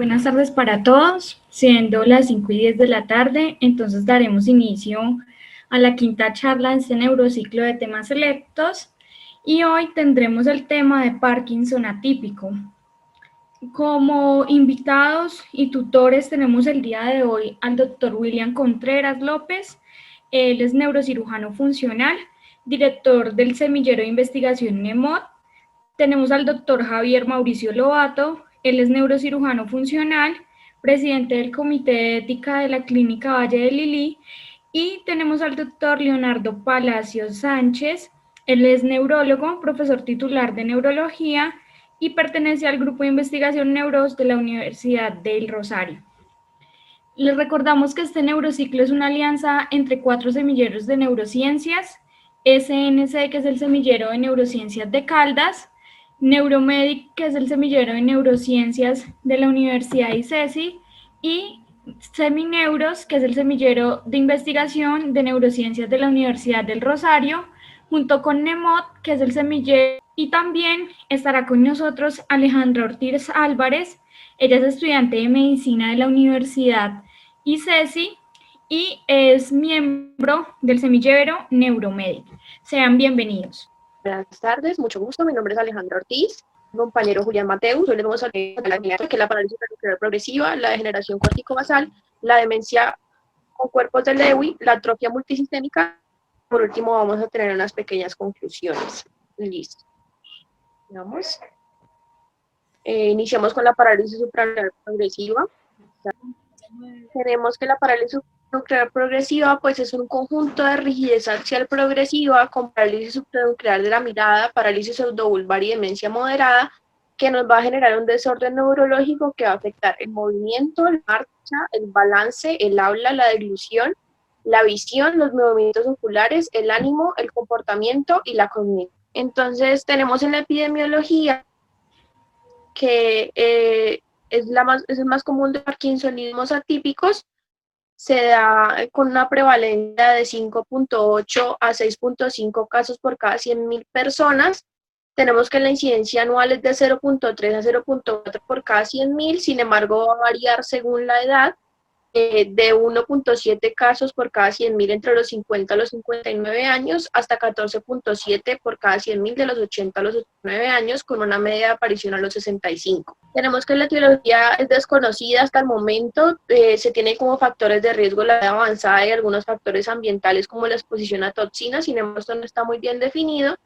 Buenas tardes para todos, siendo las 5:10 de la tarde, entonces daremos inicio a la quinta charla de este neurociclo de temas selectos y hoy tendremos el tema de Parkinson atípico. Como invitados y tutores tenemos el día de hoy al doctor William Contreras López. Él es neurocirujano funcional, director del Semillero de Investigación NEMOD. Tenemos al doctor Javier Mauricio Lobato, él es neurocirujano funcional, presidente del Comité de Ética de la Clínica Valle de Lilí, y tenemos al doctor Leonardo Palacios Sánchez, él es neurólogo, profesor titular de neurología y pertenece al Grupo de Investigación Neuros de la Universidad del Rosario. Les recordamos que este neurociclo es una alianza entre 4 semilleros de neurociencias: SNC, que es el semillero de neurociencias de Caldas; Neuromedic, que es el semillero de neurociencias de la Universidad ICESI; y Semineuros, que es el semillero de investigación de neurociencias de la Universidad del Rosario, junto con NEMOD, que es el semillero. Y también estará con nosotros Alejandra Ortiz Álvarez. Ella es estudiante de medicina de la Universidad ICESI y es miembro del semillero Neuromedic. Sean bienvenidos. Buenas tardes, mucho gusto. Mi nombre es Alejandra Ortiz, mi compañero Julián Mateus. Hoy les vamos a hablar de la que es la parálisis cerebral progresiva, la degeneración corticobasal, la demencia con cuerpos de Lewy, la atrofia multisistémica. Por último, vamos a tener unas pequeñas conclusiones. Listo. Vamos. Iniciamos con la parálisis supranuclear progresiva. Tenemos que la parálisis supranuclear progresiva pues es un conjunto de rigidez axial progresiva con parálisis supranuclear de la mirada, parálisis pseudobulbar y demencia moderada, que nos va a generar un desorden neurológico que va a afectar el movimiento, la marcha, el balance, el habla, la deglución, la visión, los movimientos oculares, el ánimo, el comportamiento y la cognición. Entonces tenemos en la epidemiología que es el más común de parkinsonismos atípicos. Se da con una prevalencia de 5.8 a 6.5 casos por cada 100.000 personas. Tenemos que la incidencia anual es de 0.3 a 0.4 por cada 100.000, sin embargo va a variar según la edad, de 1.7 casos por cada 100.000 entre los 50 a los 59 años, hasta 14.7 por cada 100.000 de los 80 a los 89 años, con una media de aparición a los 65. Tenemos que la etiología es desconocida hasta el momento. Se tiene como factores de riesgo la edad avanzada y algunos factores ambientales como la exposición a toxinas. Sin embargo, esto no está muy bien definido,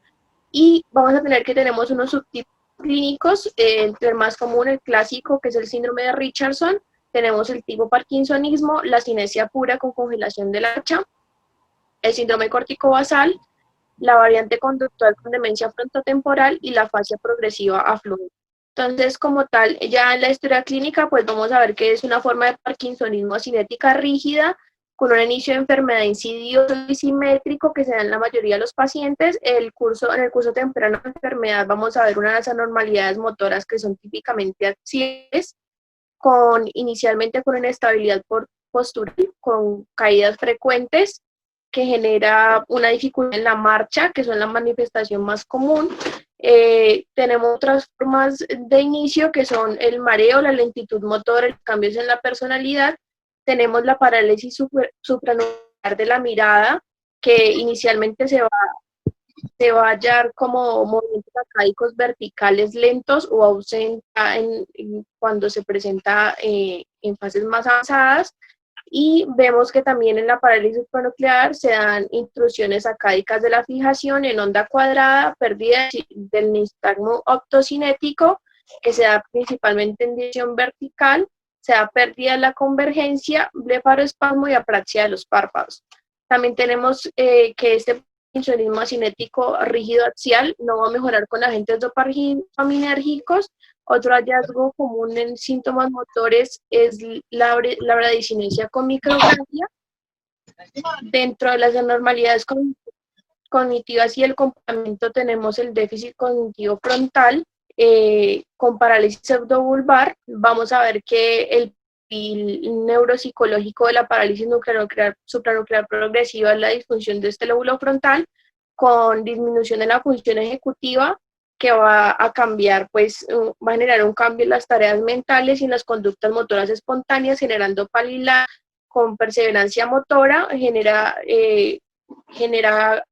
y vamos a tener que tenemos unos subtipos clínicos, entre el más común, el clásico, que es el síndrome de Richardson. Tenemos el tipo parkinsonismo, la cinesia pura con congelación de la hacha, el síndrome corticobasal, la variante conductual con demencia frontotemporal y la afasia progresiva afluente. Entonces, como tal, ya en la historia clínica, pues vamos a ver que es una forma de parkinsonismo cinética rígida, con un inicio de enfermedad insidioso y simétrico que se da en la mayoría de los pacientes. En el curso temprano de enfermedad vamos a ver unas anormalidades motoras que son típicamente axiales, inicialmente con inestabilidad postural, con caídas frecuentes, que genera una dificultad en la marcha, que son la manifestación más común. Tenemos otras formas de inicio, que son el mareo, la lentitud motora, los cambios en la personalidad. Tenemos la parálisis supranuclear de la mirada, que inicialmente se va a hallar como movimientos arcaicos verticales lentos o ausenta cuando se presenta en fases más avanzadas. Y vemos que también en la parálisis supranuclear se dan intrusiones acáicas de la fijación en onda cuadrada, pérdida del nistagmo optocinético, que se da principalmente en dirección vertical, se da pérdida de la convergencia, blefaroespasmo y apraxia de los párpados. También tenemos que este parkinsonismo cinético rígido axial no va a mejorar con agentes dopaminérgicos. Otro hallazgo común en síntomas motores es la bradicinesia con micrografia. Dentro de las anormalidades cognitivas y el comportamiento tenemos el déficit cognitivo frontal, con parálisis pseudobulbar. Vamos a ver que el neuropsicológico de la parálisis supranuclear progresiva es la disfunción de este lóbulo frontal, con disminución de la función ejecutiva, que va a cambiar, pues va a generar un cambio en las tareas mentales y en las conductas motoras espontáneas, generando pálida con perseverancia motora, genera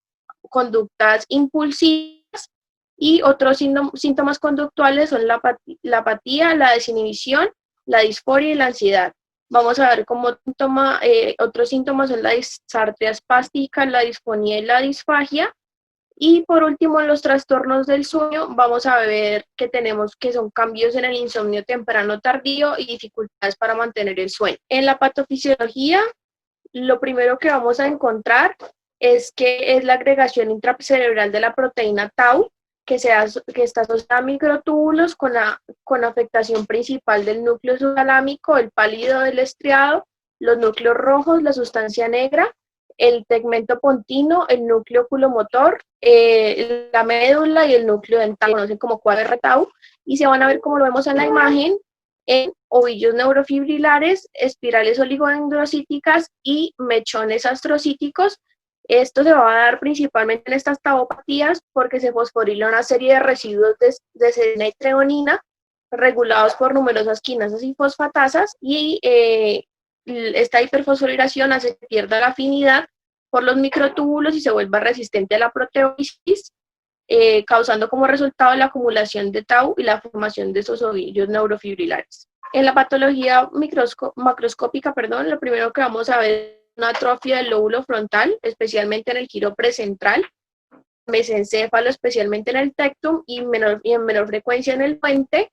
conductas impulsivas, y otros síntomas conductuales son la apatía, la desinhibición, la disforia y la ansiedad. Vamos a ver como síntoma, otros síntomas son la disartria espástica, la disfonía y la disfagia. Y por último, en los trastornos del sueño, vamos a ver que tenemos que son cambios en el insomnio temprano tardío y dificultades para mantener el sueño. En la patofisiología, lo primero que vamos a encontrar es que es la agregación intracerebral de la proteína tau, que está asociada a microtúbulos con afectación principal del núcleo subtalámico, el pálido del estriado, los núcleos rojos, la sustancia negra, el tegmento pontino, el núcleo oculomotor, la médula y el núcleo dental, conocen como cuadro tau, y se van a ver, como lo vemos en la imagen, en ovillos neurofibrilares, espirales oligodendrocíticas y mechones astrocíticos. Esto se va a dar principalmente en estas tauopatías porque se fosforila una serie de residuos de serina y treonina regulados por numerosas quinasas y fosfatasas, y esta hiperfosforilación hace que pierda la afinidad por los microtúbulos y se vuelva resistente a la proteólisis, causando como resultado la acumulación de tau y la formación de esos ovillos neurofibrilares. En la patología macroscópica, lo primero que vamos a ver es una atrofia del lóbulo frontal, especialmente en el giro precentral, mesencéfalo, especialmente en el tectum, y en menor frecuencia en el puente.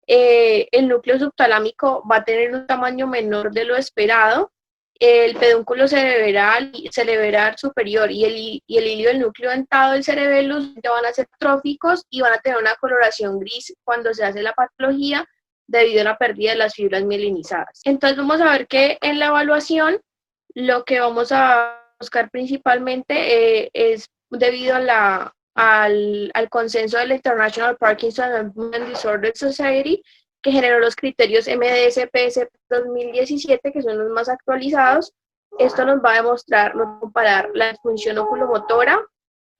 El núcleo subtalámico va a tener un tamaño menor de lo esperado. El pedúnculo cerebral superior y el hilio del núcleo dentado del cerebellum van a ser tróficos y van a tener una coloración gris cuando se hace la patología debido a la pérdida de las fibras mielinizadas. Entonces vamos a ver que en la evaluación lo que vamos a buscar principalmente es debido a al consenso de la International Parkinson and Movement Disorder Society, que generó los criterios MDS-PS 2017, que son los más actualizados. Esto nos va a demostrar, nos va a comparar la disfunción oculomotora,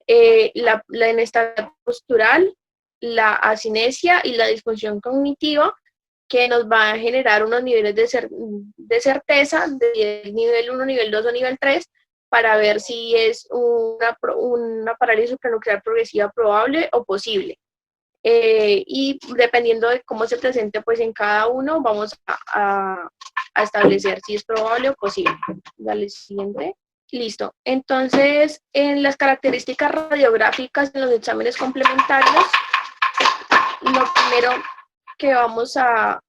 la inestabilidad postural, la asinesia y la disfunción cognitiva, que nos va a generar unos niveles de certeza de nivel 1, nivel 2 o nivel 3, para ver si es una parálisis supranuclear progresiva probable o posible. Y dependiendo de cómo se presente, pues en cada uno vamos a establecer si es probable o posible. Dale, siguiente. Listo. Entonces, en las características radiográficas en los exámenes complementarios, lo primero que vamos a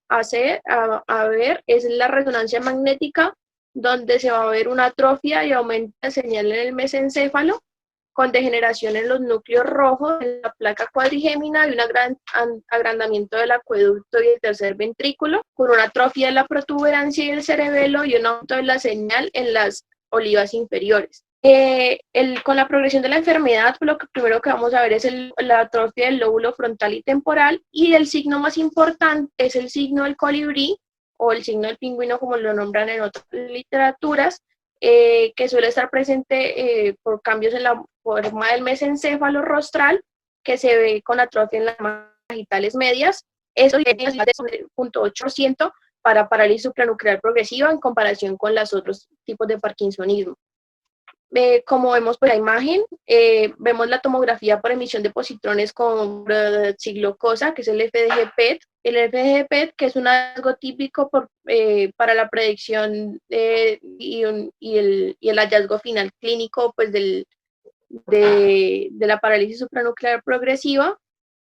ver es la resonancia magnética, donde se va a ver una atrofia y aumento de señal en el mesencéfalo, con degeneración en los núcleos rojos, en la placa cuadrigémina y un agrandamiento del acueducto y el tercer ventrículo, con una atrofia de la protuberancia y el cerebelo y un aumento de la señal en las olivas inferiores. Con la progresión de la enfermedad, lo primero que vamos a ver es la atrofia del lóbulo frontal y temporal, y el signo más importante es el signo del colibrí o el signo del pingüino, como lo nombran en otras literaturas, que suele estar presente por cambios en la forma del mesencéfalo rostral, que se ve con atrofia en las sagitales medias. Eso tiene un 0.8% para parálisis supranuclear progresiva en comparación con los otros tipos de parkinsonismo. Como vemos por la imagen, vemos la tomografía por emisión de positrones con ciclocosa, que es el FDG-PET. El FDG-PET, que es un hallazgo típico para la predicción y el hallazgo final clínico, pues, de la parálisis supranuclear progresiva.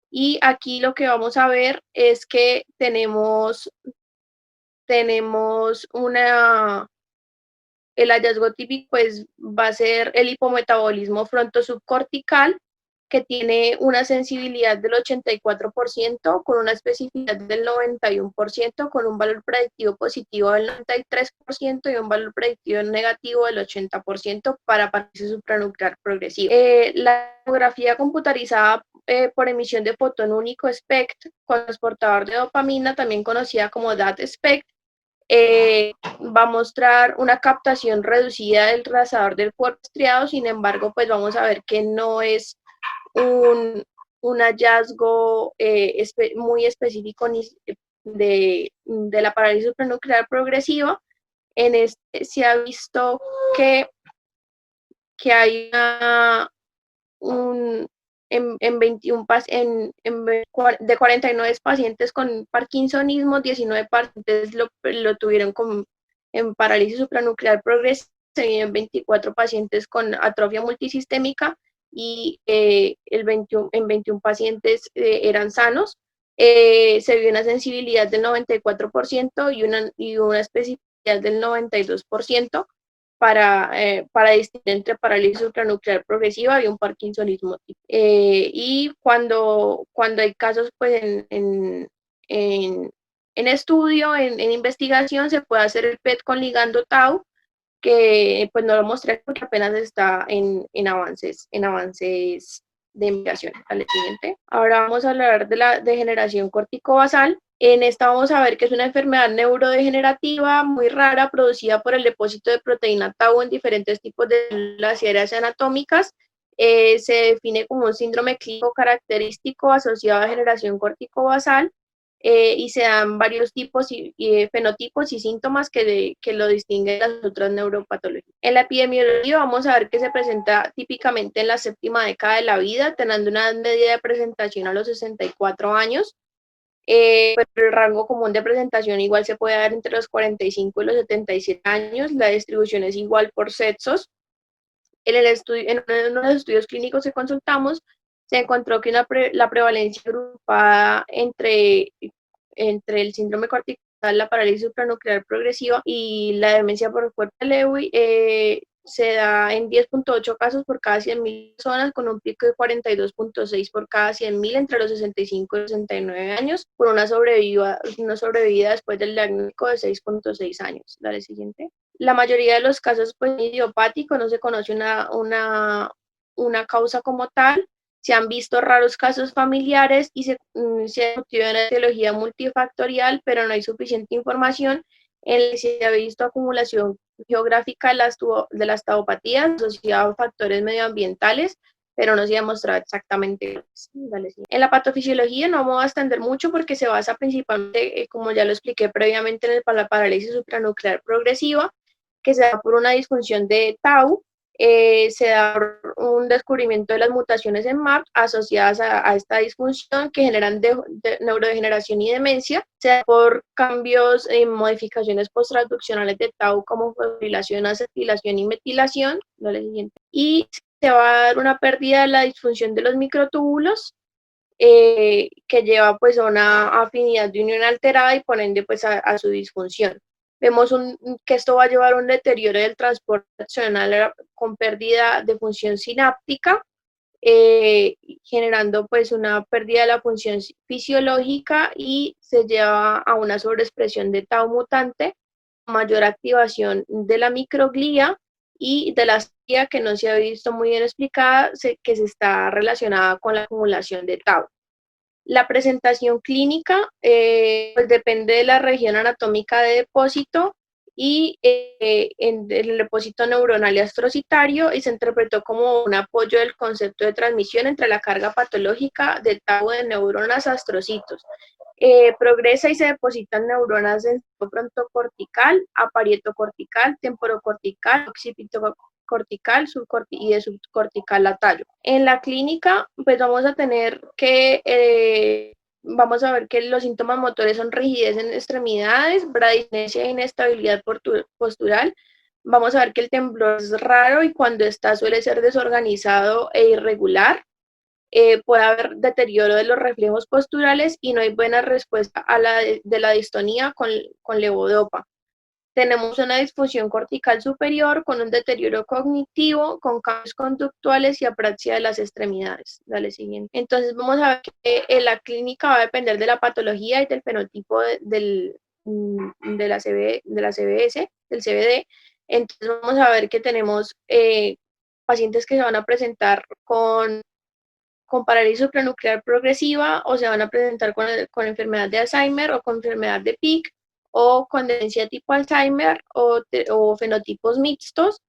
Y aquí lo que vamos a ver es que tenemos el hallazgo típico, pues, va a ser el hipometabolismo frontosubcortical, que tiene una sensibilidad del 84%, con una especificidad del 91%, con un valor predictivo positivo del 93% y un valor predictivo negativo del 80% para parálisis supranuclear progresiva. La tomografía computarizada por emisión de fotón único SPECT con transportador de dopamina, también conocida como DAT-SPECT, va a mostrar una captación reducida del trazador del cuerpo estriado. Sin embargo, pues vamos a ver que no es un hallazgo muy específico de la parálisis supranuclear progresiva. En este se ha visto que hay en 21 de 49 pacientes con parkinsonismo, 19 pacientes lo tuvieron en parálisis supranuclear progresiva, y en 24 pacientes con atrofia multisistémica, y en 21 pacientes eran sanos. Se vio una sensibilidad del 94% y una especificidad del 92% para distinguir entre parálisis supranuclear progresiva y un parkinsonismo. Y cuando hay casos pues en estudio, en investigación, se puede hacer el PET con ligando tau, que pues no lo mostré porque apenas está en avances de investigación. Al siguiente. Ahora vamos a hablar de la degeneración corticobasal. En esta vamos a ver que es una enfermedad neurodegenerativa muy rara producida por el depósito de proteína tau en diferentes tipos de células y áreas anatómicas. Se define como un síndrome clínico característico asociado a degeneración corticobasal. Y se dan varios tipos y fenotipos y síntomas que lo distinguen de las otras neuropatologías. En la epidemiología vamos a ver que se presenta típicamente en la séptima década de la vida, teniendo una media de presentación a los 64 años, pero el rango común de presentación igual se puede dar entre los 45 y los 77 años. La distribución es igual por sexos. En uno de los estudios clínicos que consultamos, se encontró que la prevalencia agrupada entre el síndrome corticobasal, la parálisis supranuclear progresiva y la demencia por cuerpo de Lewy se da en 10.8 casos por cada 100.000 personas, con un pico de 42.6 por cada 100.000 entre los 65 y 69 años, por una sobrevida después del diagnóstico de 6.6 años. Dale, siguiente. La mayoría de los casos pues idiopáticos, no se conoce una causa como tal. Se han visto raros casos familiares y se ha discutido en la etiología multifactorial, pero no hay suficiente información. En el que se ha visto acumulación geográfica de las taupatías asociadas a factores medioambientales, pero no se ha demostrado exactamente. En la patofisiología no vamos a extender mucho porque se basa principalmente, como ya lo expliqué previamente, en la parálisis supranuclear progresiva, que se da por una disfunción de tau. Se da un descubrimiento de las mutaciones en MAP asociadas a esta disfunción que generan neurodegeneración y demencia. Se da por cambios en modificaciones posttransduccionales de tau como fosforilación, acetilación y metilación. Y se va a dar una pérdida de la disfunción de los microtúbulos, que lleva pues a una afinidad de unión alterada y por ende pues a su disfunción. Vemos que esto va a llevar a un deterioro del transporte axonal con pérdida de función sináptica, generando pues una pérdida de la función fisiológica, y se lleva a una sobreexpresión de tau mutante, mayor activación de la microglía y de la cía, que no se ha visto muy bien explicada, que se está relacionada con la acumulación de tau. La presentación clínica pues depende de la región anatómica de depósito y en el depósito neuronal y astrocitario, y se interpretó como un apoyo del concepto de transmisión entre la carga patológica de tau de neuronas a astrocitos. Progresa y se depositan neuronas en frontocortical, aparietocortical, temporocortical, occipitocortical y de subcortical a tallo. En la clínica, pues vamos a tener que vamos a ver que los síntomas motores son rigidez en extremidades, bradicinesia e inestabilidad postural. Vamos a ver que el temblor es raro y cuando está suele ser desorganizado e irregular. Puede haber deterioro de los reflejos posturales y no hay buena respuesta de la distonía con levodopa. Tenemos una disfunción cortical superior con un deterioro cognitivo, con cambios conductuales y apraxia de las extremidades. Dale, siguiente. Entonces vamos a ver que la clínica va a depender de la patología y del fenotipo de la CBS, del CBD. Entonces vamos a ver que tenemos pacientes que se van a presentar con parálisis supranuclear progresiva, o se van a presentar con enfermedad de Alzheimer o con enfermedad de PIC, o con demencia tipo Alzheimer o fenotipos mixtos,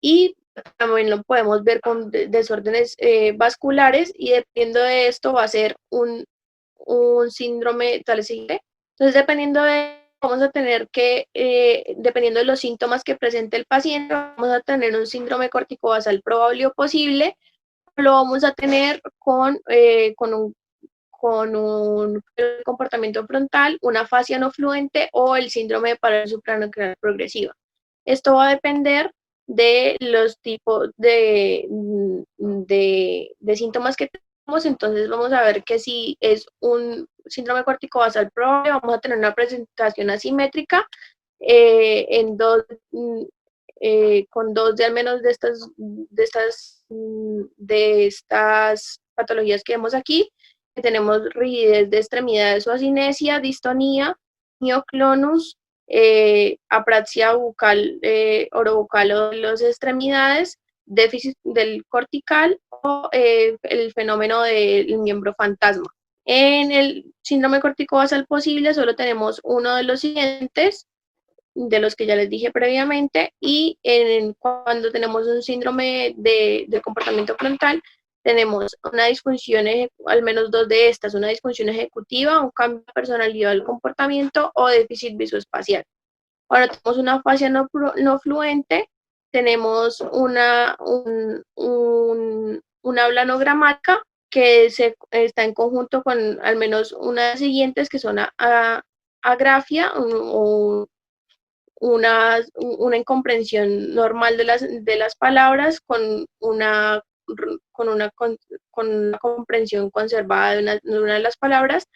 y también lo podemos ver con desórdenes vasculares, y dependiendo de esto va a ser un síndrome tal siguiente. Entonces, dependiendo de, vamos a tener que, dependiendo de los síntomas que presente el paciente, vamos a tener un síndrome corticobasal probable o posible, lo vamos a tener con un comportamiento frontal, una afasia no fluente o el síndrome de parálisis supranuclear progresiva. Esto va a depender de los tipos de síntomas que tenemos. Entonces vamos a ver que si es un síndrome corticobasal probable, vamos a tener una presentación asimétrica en con dos de al menos de estas patologías que vemos aquí. Tenemos rigidez de extremidades o asinesia, distonía, mioclonus, apraxia bucal, orobucal o de las extremidades, déficit del cortical o el fenómeno del miembro fantasma. En el síndrome corticobasal posible solo tenemos uno de los siguientes, de los que ya les dije previamente, y cuando tenemos un síndrome del comportamiento frontal, tenemos una disfunción, al menos dos de estas, una disfunción ejecutiva, un cambio de personalidad del comportamiento o déficit visoespacial. Ahora tenemos una afasia no fluente, tenemos una habla no gramática que está en conjunto con al menos una de las siguientes, que son agrafia o una incomprensión normal de las palabras con una comprensión conservada de una de las palabras.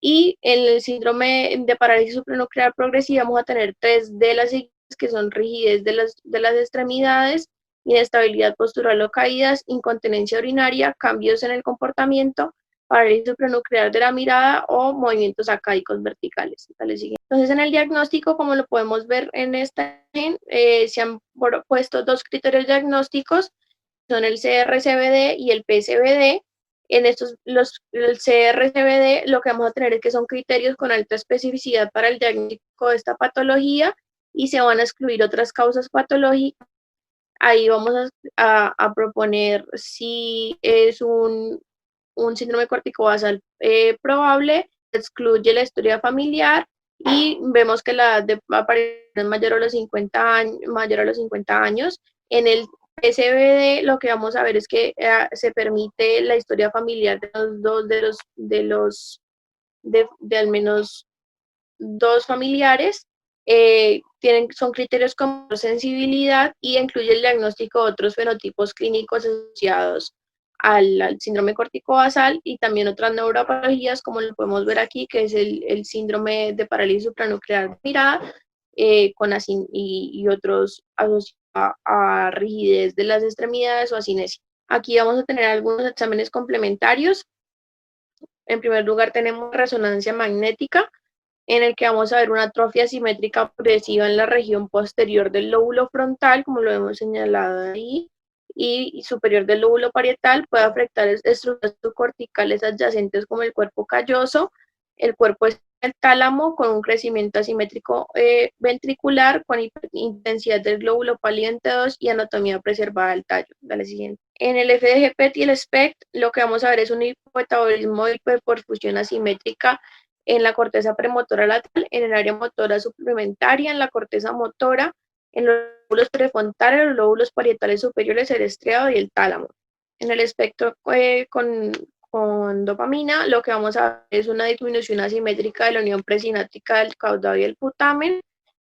Y en el síndrome de parálisis supranuclear progresiva vamos a tener tres de las siguientes, que son rigidez de las extremidades, inestabilidad postural o caídas, incontinencia urinaria, cambios en el comportamiento, parálisis supranuclear de la mirada o movimientos acáicos verticales. Entonces, en el diagnóstico, como lo podemos ver en esta imagen, se han puesto dos criterios diagnósticos, son el CR-CBD y el PSBD. En estos, el CR-CBD, lo que vamos a tener es que son criterios con alta especificidad para el diagnóstico de esta patología, y se van a excluir otras causas patológicas. Ahí vamos a proponer si es un síndrome corticobasal probable, excluye la historia familiar, y vemos que la edad de aparición es mayor a los 50 años. En el SBD lo que vamos a ver es que se permite la historia familiar de los dos de al menos dos familiares. Son criterios como sensibilidad, y incluye el diagnóstico de otros fenotipos clínicos asociados al síndrome corticobasal, y también otras neuropatologías, como lo podemos ver aquí, que es el síndrome de parálisis supranuclear de mirada, y otros asociados a rigidez de las extremidades o asinesia. Aquí vamos a tener algunos exámenes complementarios. En primer lugar tenemos resonancia magnética, en el que vamos a ver una atrofia simétrica progresiva en la región posterior del lóbulo frontal, como lo hemos señalado ahí, y superior del lóbulo parietal. Puede afectar estructuras corticales adyacentes como el cuerpo calloso, el cuerpo del tálamo, con un crecimiento asimétrico ventricular, con intensidad del glóbulo pálido en T2 y anatomía preservada del tallo. Dale siguiente. En el FDG-PET y el SPECT, lo que vamos a ver es un hipometabolismo de hiperperfusión asimétrica en la corteza premotora lateral, en el área motora suplementaria, en la corteza motora, en los lóbulos prefrontales, los lóbulos parietales superiores, el estriado y el tálamo. En el espectro con dopamina, lo que vamos a ver es una disminución asimétrica de la unión presináptica del caudado y el putamen.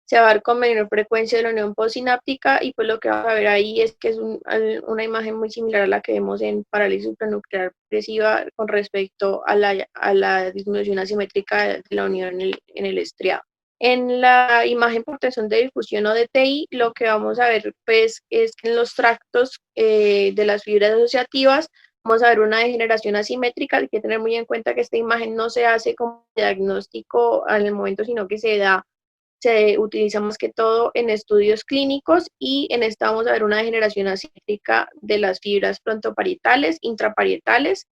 Se va a ver con menor frecuencia de la unión postsináptica, y pues lo que vamos a ver ahí es que es una imagen muy similar a la que vemos en parálisis supranuclear progresiva con respecto a la disminución asimétrica de la unión en el estriado. En la imagen por tensión de difusión o DTI, lo que vamos a ver pues es que en los tractos de las fibras asociativas vamos a ver una degeneración asimétrica. Hay que tener muy en cuenta que esta imagen no se hace como diagnóstico en el momento, sino que se utiliza más que todo en estudios clínicos, y en esta vamos a ver una degeneración asimétrica de las fibras frontoparietales, intraparietales,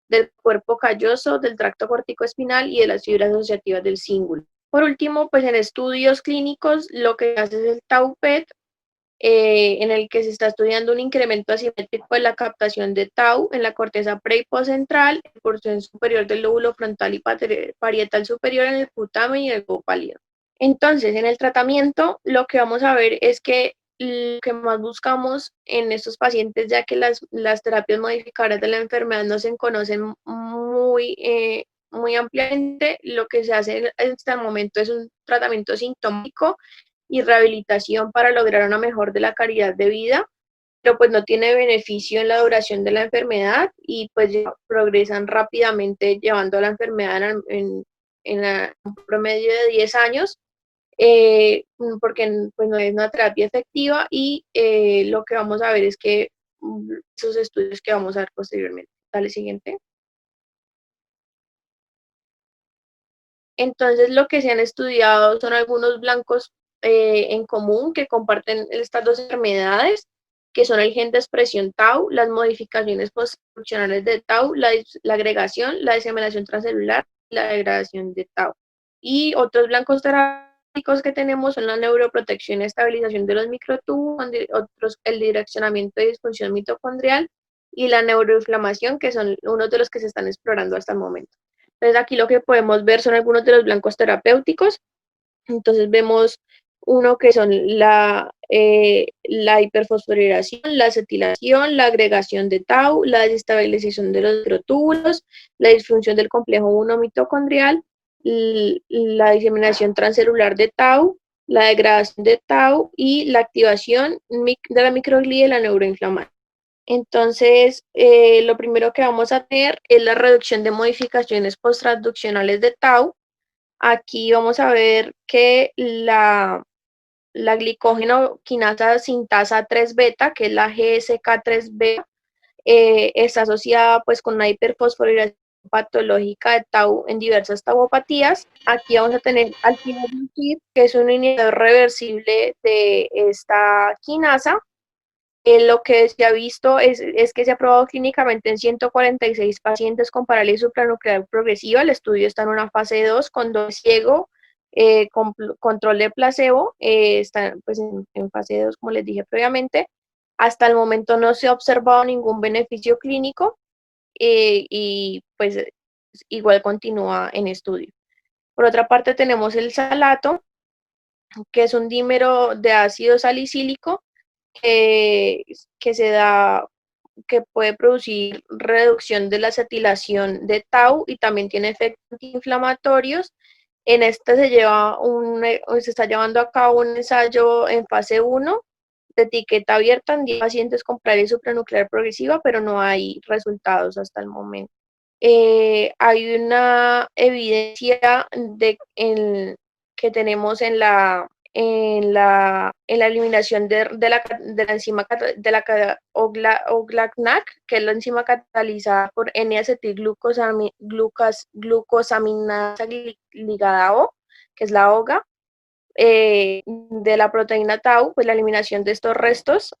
del cuerpo calloso, del tracto corticoespinal y de las fibras asociativas del cíngulo. Por último, pues en estudios clínicos lo que hace es el tau PET, en el que se está estudiando un incremento asimétrico de la captación de tau en la corteza pre- y postcentral, en porción superior del lóbulo frontal y parietal superior en el putamen y el globo pálido. Entonces, en el tratamiento, lo que vamos a ver es que lo que más buscamos en estos pacientes, ya que las terapias modificadoras de la enfermedad no se conocen muy ampliamente, lo que se hace hasta el momento es un tratamiento sintomático y rehabilitación para lograr una mejor de la calidad de vida, pero pues no tiene beneficio en la duración de la enfermedad y pues progresan rápidamente llevando a la enfermedad en un promedio de 10 años, porque pues no es una terapia efectiva y lo que vamos a ver es que esos estudios que vamos a ver posteriormente. Dale, siguiente. Entonces, lo que se han estudiado son algunos blancos en común que comparten estas dos enfermedades, que son el gen de expresión tau, las modificaciones postfuncionales de tau, la agregación, la diseminación transcelular, la degradación de tau. Y otros blancos terápicos que tenemos son la neuroprotección y estabilización de los microtúbulos, otros el direccionamiento y disfunción mitocondrial y la neuroinflamación, que son unos de los que se están explorando hasta el momento. Entonces aquí lo que podemos ver son algunos de los blancos terapéuticos. Entonces vemos uno que son la hiperfosforilación, la acetilación, la agregación de tau, la desestabilización de los microtúbulos, la disfunción del complejo 1 mitocondrial, la diseminación transcelular de tau, la degradación de tau y la activación de la microglía y la neuroinflamación. Entonces, lo primero que vamos a tener es la reducción de modificaciones posttransduccionales de tau. Aquí vamos a ver que la glicógeno quinasa sintasa 3 beta, que es la GSK3B, está asociada pues con una hiperfosforilación patológica de tau en diversas tauopatías. Aquí vamos a tener alpinoglucid, que es un inhibidor reversible de esta quinasa. Lo que se ha visto es que se ha probado clínicamente en 146 pacientes con parálisis supranuclear progresiva. El estudio está en una fase 2 con doble ciego, con control de placebo. Está pues, en fase 2, como les dije previamente. Hasta el momento no se ha observado ningún beneficio clínico y pues igual continúa en estudio. Por otra parte tenemos el salato, que es un dímero de ácido salicílico que se da, que puede producir reducción de la acetilación de tau y también tiene efectos antiinflamatorios. En este se está llevando a cabo un ensayo en fase 1 de etiqueta abierta en 10 pacientes con parálisis supranuclear progresiva, pero no hay resultados hasta el momento. Hay una evidencia que tenemos en la eliminación de la enzima OGLAC-NAC, que es la enzima catalizada por N-acetilglucosaminasa ligada O, que es la OGA, de la proteína tau. Pues la eliminación de estos restos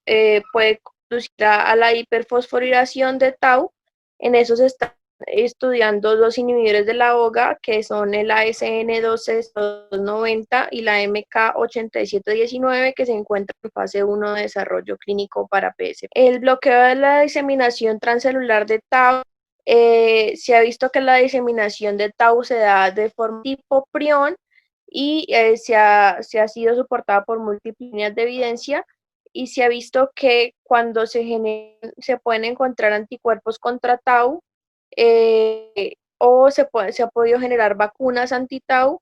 puede conducir a la hiperfosforilación de tau. En eso se está estudiando dos inhibidores de la OGA, que son el ASN12-290 y la MK8719, que se encuentran en fase 1 de desarrollo clínico para PSP. El bloqueo de la diseminación transcelular de tau, se ha visto que la diseminación de tau se da de forma tipo prión y se ha sido soportada por múltiples líneas de evidencia, y se ha visto que cuando se pueden encontrar anticuerpos contra tau, o se ha podido generar vacunas anti-tau,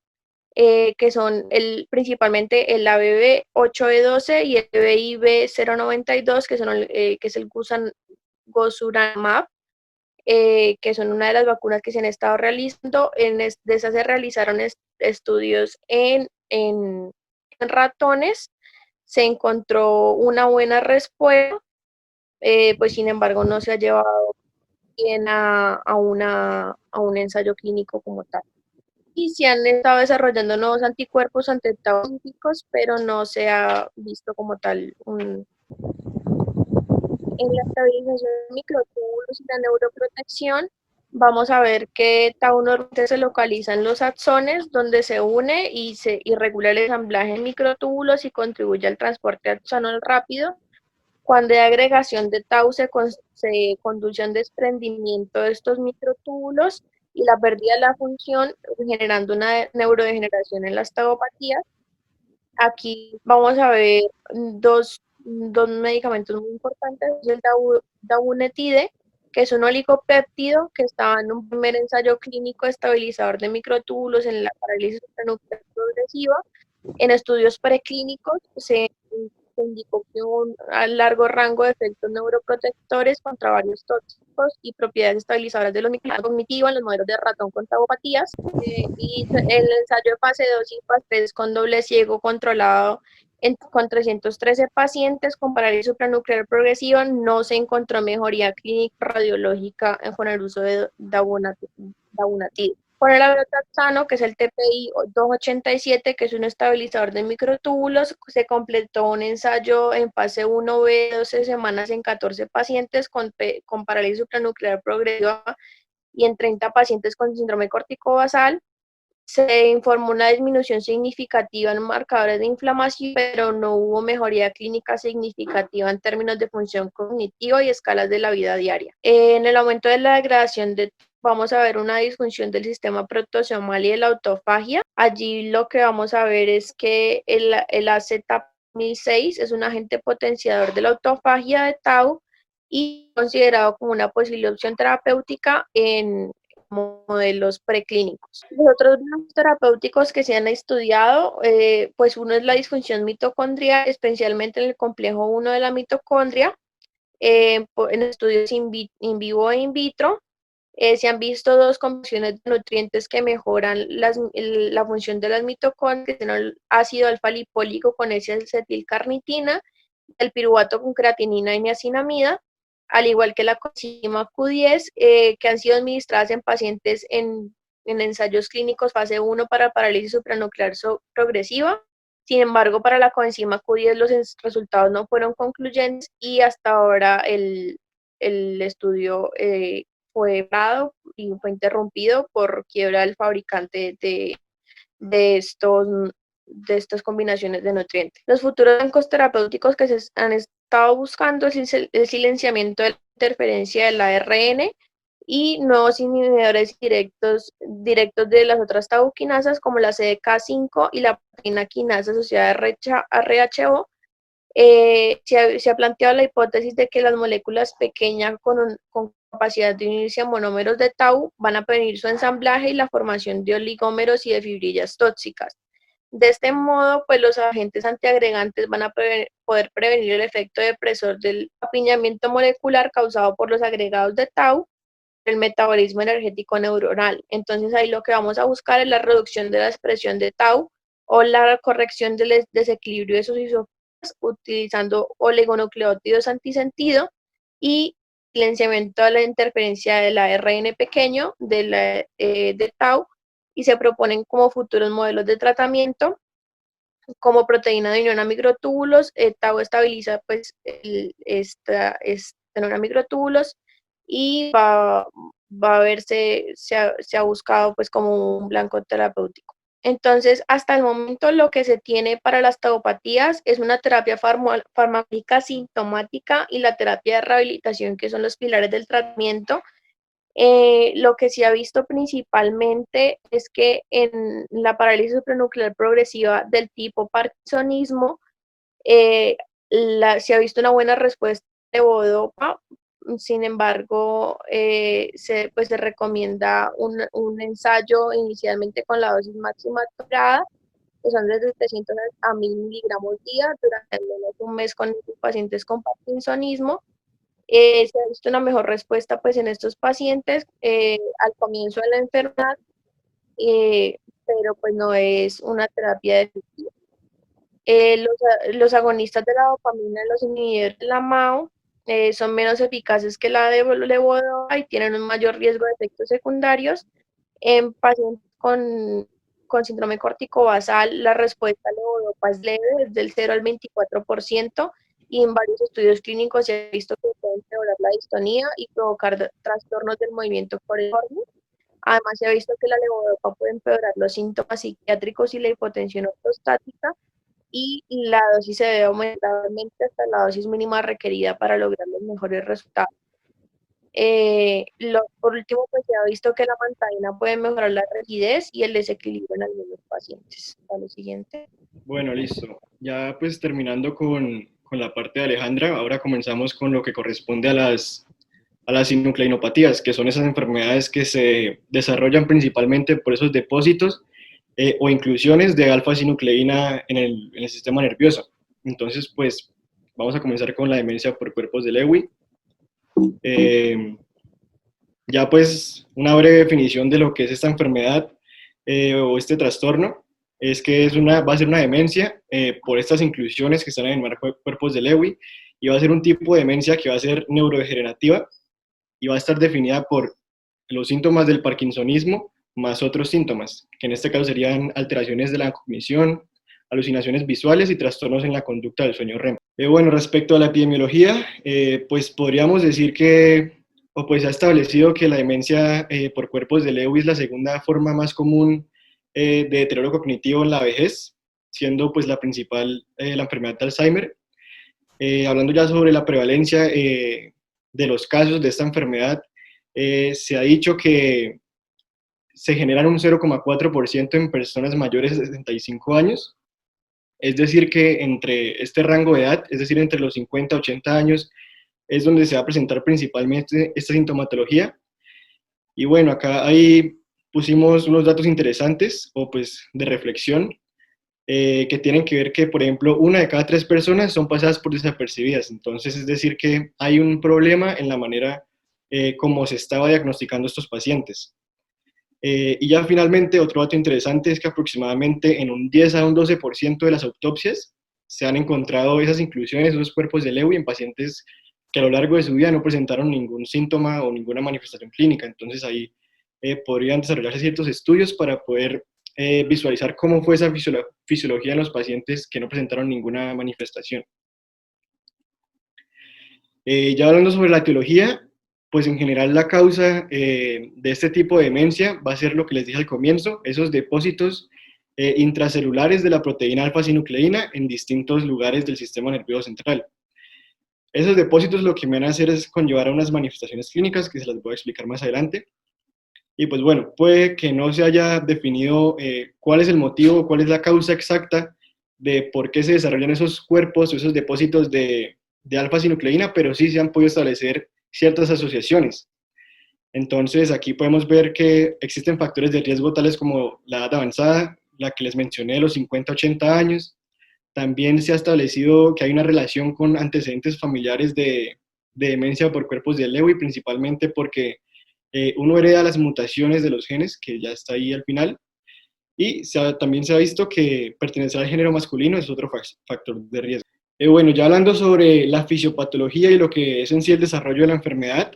que son principalmente el ABB8E12 y el BIB092, que es el Gosuramab, que son una de las vacunas que se han estado realizando. De esas se realizaron estudios en ratones, se encontró una buena respuesta, pues sin embargo no se ha llevado bien a un ensayo clínico como tal. Y se han estado desarrollando nuevos anticuerpos ante tauríficos, pero no se ha visto como tal en la estabilización de microtúbulos y la neuroprotección. vamos a ver que tau normalmente se localiza en los axones, donde se une y regula el ensamblaje en microtúbulos y contribuye al transporte axonal rápido. Cuando hay agregación de tau, se conduce a un desprendimiento de estos microtúbulos y la pérdida de la función, generando una neurodegeneración en las tauopatías. Aquí vamos a ver dos medicamentos muy importantes, el daunetide, que es un oligopéptido que estaba en un primer ensayo clínico estabilizador de microtúbulos en la parálisis supranuclear progresiva. En estudios preclínicos se indicó que un largo rango de efectos neuroprotectores contra varios tóxicos y propiedades estabilizadoras de los microtúbulos cognitivos en los modelos de ratón con tauopatías. Y el ensayo de fase 2 y fase 3 con doble ciego controlado con 313 pacientes con parálisis supranuclear progresiva no se encontró mejoría clínica radiológica con el uso de daunetide. Con el abraxano, que es el TPI 287, que es un estabilizador de microtúbulos, se completó un ensayo en fase 1B de 12 semanas en 14 pacientes con parálisis supranuclear progresiva y en 30 pacientes con síndrome corticobasal. Se informó una disminución significativa en marcadores de inflamación, pero no hubo mejoría clínica significativa en términos de función cognitiva y escalas de la vida diaria. En el aumento de la degradación vamos a ver una disfunción del sistema protosomal y de la autofagia. Allí lo que vamos a ver es que el AZ1006 es un agente potenciador de la autofagia de tau y considerado como una posible opción terapéutica en modelos preclínicos. Los otros terapéuticos que se han estudiado, pues uno es la disfunción mitocondrial, especialmente en el complejo 1 de la mitocondria, en estudios in vivo e in vitro. Se han visto dos combinaciones de nutrientes que mejoran la función de las mitocondrias, que son el ácido alfa-lipólico con S-acetilcarnitina, el piruvato con creatinina y niacinamida, al igual que la coenzima Q10, que han sido administradas en pacientes en ensayos clínicos fase 1 para parálisis supranuclear progresiva. Sin embargo, para la coenzima Q10 los resultados no fueron concluyentes y hasta ahora el estudio fue parado y fue interrumpido por quiebra del fabricante de estas combinaciones de nutrientes. Los futuros bancos terapéuticos que se han estado buscando es el silenciamiento de la interferencia del ARN y nuevos inhibidores directos de las otras tauquinasas como la CDK5 y la proteína quinasa asociada a RHO. Se ha planteado la hipótesis de que las moléculas pequeñas con capacidad de unirse a monómeros de tau van a prevenir su ensamblaje y la formación de oligómeros y de fibrillas tóxicas. De este modo, pues los agentes antiagregantes van a poder prevenir el efecto depresor del apiñamiento molecular causado por los agregados de tau, el metabolismo energético neuronal. Entonces ahí lo que vamos a buscar es la reducción de la expresión de tau o la corrección del desequilibrio de sus isómeros utilizando oligonucleótidos antisentido y silenciamiento de la interferencia del ARN pequeño de tau, y se proponen como futuros modelos de tratamiento como proteína de unión a microtúbulos. Tau estabiliza pues esta unión a microtúbulos y va a verse, se ha buscado pues como un blanco terapéutico. Entonces, hasta el momento lo que se tiene para las tauopatías es una terapia farmacológica sintomática y la terapia de rehabilitación, que son los pilares del tratamiento. Lo que se ha visto principalmente es que en la parálisis supranuclear progresiva del tipo parkinsonismo, se ha visto una buena respuesta de levodopa. Sin embargo, pues se recomienda un ensayo inicialmente con la dosis máxima tolerada, que son desde 700 a 1000 miligramos día durante al menos un mes con pacientes con parkinsonismo. Se ha visto una mejor respuesta pues en estos pacientes al comienzo de la enfermedad, pero pues no es una terapia definitiva. Los agonistas de la dopamina, los inhibidores de la MAO, son menos eficaces que la de levodopa y tienen un mayor riesgo de efectos secundarios. En pacientes con síndrome corticobasal, la respuesta a levodopa es leve, es del 0 al 24%, y en varios estudios clínicos se ha visto que puede empeorar la distonía y provocar trastornos del movimiento coriforme. Además, se ha visto que la levodopa puede empeorar los síntomas psiquiátricos y la hipotensión ortostática, y la dosis se debe aumentar hasta la dosis mínima requerida para lograr los mejores resultados. Por último, pues se ha visto que la mantaína puede mejorar la rigidez y el desequilibrio en algunos pacientes. A lo siguiente. Bueno, listo. Ya pues terminando con la parte de Alejandra, ahora comenzamos con lo que corresponde a las sinucleinopatías, que son esas enfermedades que se desarrollan principalmente por esos depósitos o inclusiones de alfa-sinucleína en el sistema nervioso. Entonces, pues, vamos a comenzar con la demencia por cuerpos de Lewy. Ya pues, una breve definición de lo que es esta enfermedad o este trastorno, es que va a ser una demencia por estas inclusiones que están en el cuerpos de Lewy, y va a ser un tipo de demencia que va a ser neurodegenerativa y va a estar definida por los síntomas del parkinsonismo más otros síntomas, que en este caso serían alteraciones de la cognición, alucinaciones visuales y trastornos en la conducta del sueño REM. Bueno, respecto a la epidemiología, pues podríamos decir que, o pues se ha establecido que la demencia por cuerpos de Lewy es la segunda forma más común de deterioro cognitivo en la vejez, siendo pues la principal la enfermedad de Alzheimer. Hablando ya sobre la prevalencia de los casos de esta enfermedad, se ha dicho que se generan un 0,4% en personas mayores de 65 años, es decir que entre este rango de edad, es decir, entre los 50 y 80 años, es donde se va a presentar principalmente esta sintomatología. Y bueno, acá ahí pusimos unos datos interesantes, o pues de reflexión, que tienen que ver que, por ejemplo, 1 de cada 3 personas son pasadas por desapercibidas. Entonces, es decir que hay un problema en la manera como se estaba diagnosticando estos pacientes. Y ya finalmente, otro dato interesante es que aproximadamente en un 10 a un 12% de las autopsias se han encontrado esas inclusiones, esos cuerpos de Lewy en pacientes que a lo largo de su vida no presentaron ningún síntoma o ninguna manifestación clínica. Entonces ahí podrían desarrollarse ciertos estudios para poder visualizar cómo fue esa fisiología en los pacientes que no presentaron ninguna manifestación. Ya hablando sobre la etiología, pues en general la causa de este tipo de demencia va a ser lo que les dije al comienzo, esos depósitos intracelulares de la proteína alfa-sinucleína en distintos lugares del sistema nervioso central. Esos depósitos lo que me van a hacer es conllevar a unas manifestaciones clínicas que se las voy a explicar más adelante. Y pues bueno, puede que no se haya definido cuál es el motivo, cuál es la causa exacta de por qué se desarrollan esos cuerpos o esos depósitos de alfa-sinucleína, pero sí se han podido establecer ciertas asociaciones. Entonces aquí podemos ver que existen factores de riesgo tales como la edad avanzada, la que les mencioné de los 50 a 80 años. También se ha establecido que hay una relación con antecedentes familiares de demencia por cuerpos de Lewy, principalmente porque uno hereda las mutaciones de los genes, que ya está ahí al final, y también se ha visto que pertenecer al género masculino es otro factor de riesgo. Bueno, ya hablando sobre la fisiopatología y lo que es en sí el desarrollo de la enfermedad,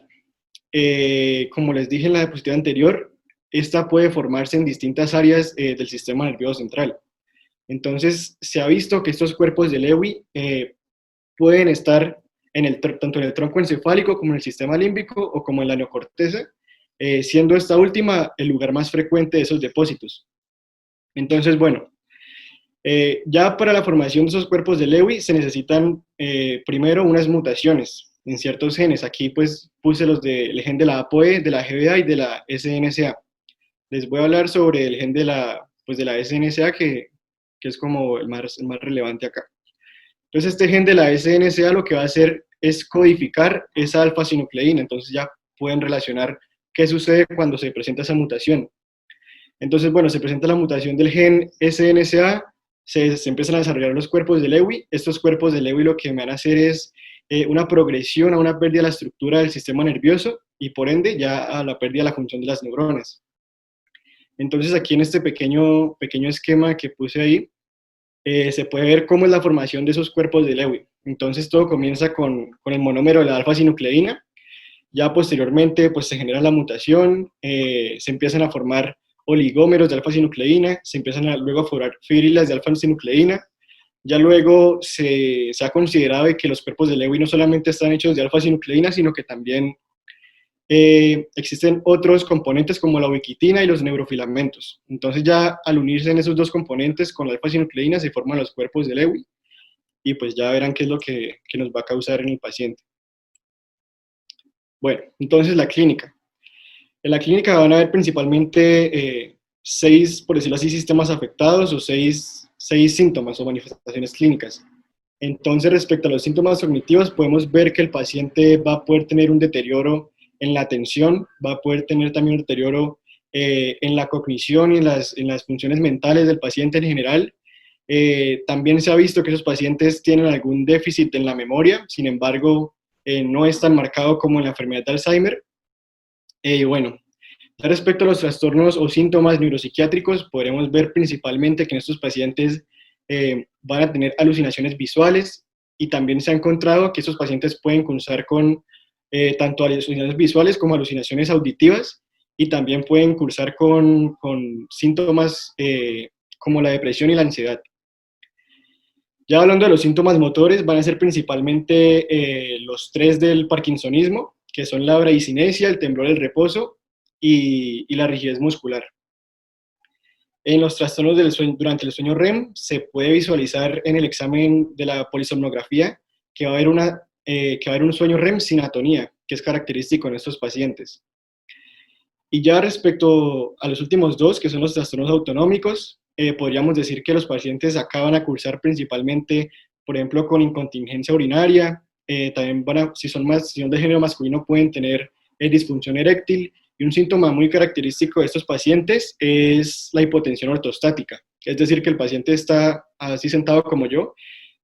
como les dije en la diapositiva anterior, esta puede formarse en distintas áreas del sistema nervioso central. Entonces, se ha visto que estos cuerpos de Lewy pueden estar tanto en el tronco encefálico como en el sistema límbico o como en la neocorteza, siendo esta última el lugar más frecuente de esos depósitos. Entonces, bueno, ya para la formación de esos cuerpos de Lewy se necesitan primero unas mutaciones en ciertos genes. Aquí pues puse los del gen de la ApoE, de la GBA y de la SNSA. Les voy a hablar sobre el gen de la SNSA que es como el más relevante acá. Entonces este gen de la SNSA lo que va a hacer es codificar esa alfa-sinucleína. Entonces ya pueden relacionar qué sucede cuando se presenta esa mutación. Entonces, bueno, se presenta la mutación del gen SNSA, se empiezan a desarrollar los cuerpos de Lewy. Estos cuerpos de Lewy lo que me van a hacer es una progresión a una pérdida de la estructura del sistema nervioso y por ende ya a la pérdida de la función de las neuronas. Entonces aquí en este pequeño esquema que puse ahí, se puede ver cómo es la formación de esos cuerpos de Lewy. Entonces todo comienza con el monómero de la alfa-sinucleína, ya posteriormente pues se genera la mutación, se empiezan a formar oligómeros de alfa-sinucleína, se empiezan luego a formar fibrilas de alfa-sinucleína, Ya luego se ha considerado de que los cuerpos de Lewy no solamente están hechos de alfa-sinucleína, sino que también existen otros componentes como la ubiquitina y los neurofilamentos. Entonces ya al unirse en esos dos componentes con la alfa-sinucleína se forman los cuerpos de Lewy y pues ya verán qué es lo que nos va a causar en el paciente. Bueno, entonces la clínica. En la clínica van a haber principalmente 6, por decirlo así, sistemas afectados o 6 síntomas o manifestaciones clínicas. Entonces, respecto a los síntomas cognitivos, podemos ver que el paciente va a poder tener un deterioro en la atención, va a poder tener también un deterioro en la cognición y en las funciones mentales del paciente en general. También se ha visto que esos pacientes tienen algún déficit en la memoria, sin embargo, no es tan marcado como en la enfermedad de Alzheimer. Bueno, respecto a los trastornos o síntomas neuropsiquiátricos, podremos ver principalmente que en estos pacientes van a tener alucinaciones visuales y también se ha encontrado que estos pacientes pueden cursar con tanto alucinaciones visuales como alucinaciones auditivas y también pueden cursar con síntomas como la depresión y la ansiedad. Ya hablando de los síntomas motores, van a ser principalmente los 3 del parkinsonismo, que son la bradicinesia, el temblor del reposo y la rigidez muscular. En los trastornos del sueño, durante el sueño REM se puede visualizar en el examen de la polisomnografía que va a haber un sueño REM sin atonía, que es característico en estos pacientes. Y ya respecto a los últimos 2, que son los trastornos autonómicos, podríamos decir que los pacientes acá van a cursar principalmente, por ejemplo, con incontinencia urinaria, también si son de género masculino pueden tener disfunción eréctil, y un síntoma muy característico de estos pacientes es la hipotensión ortostática, es decir, que el paciente está así sentado como yo,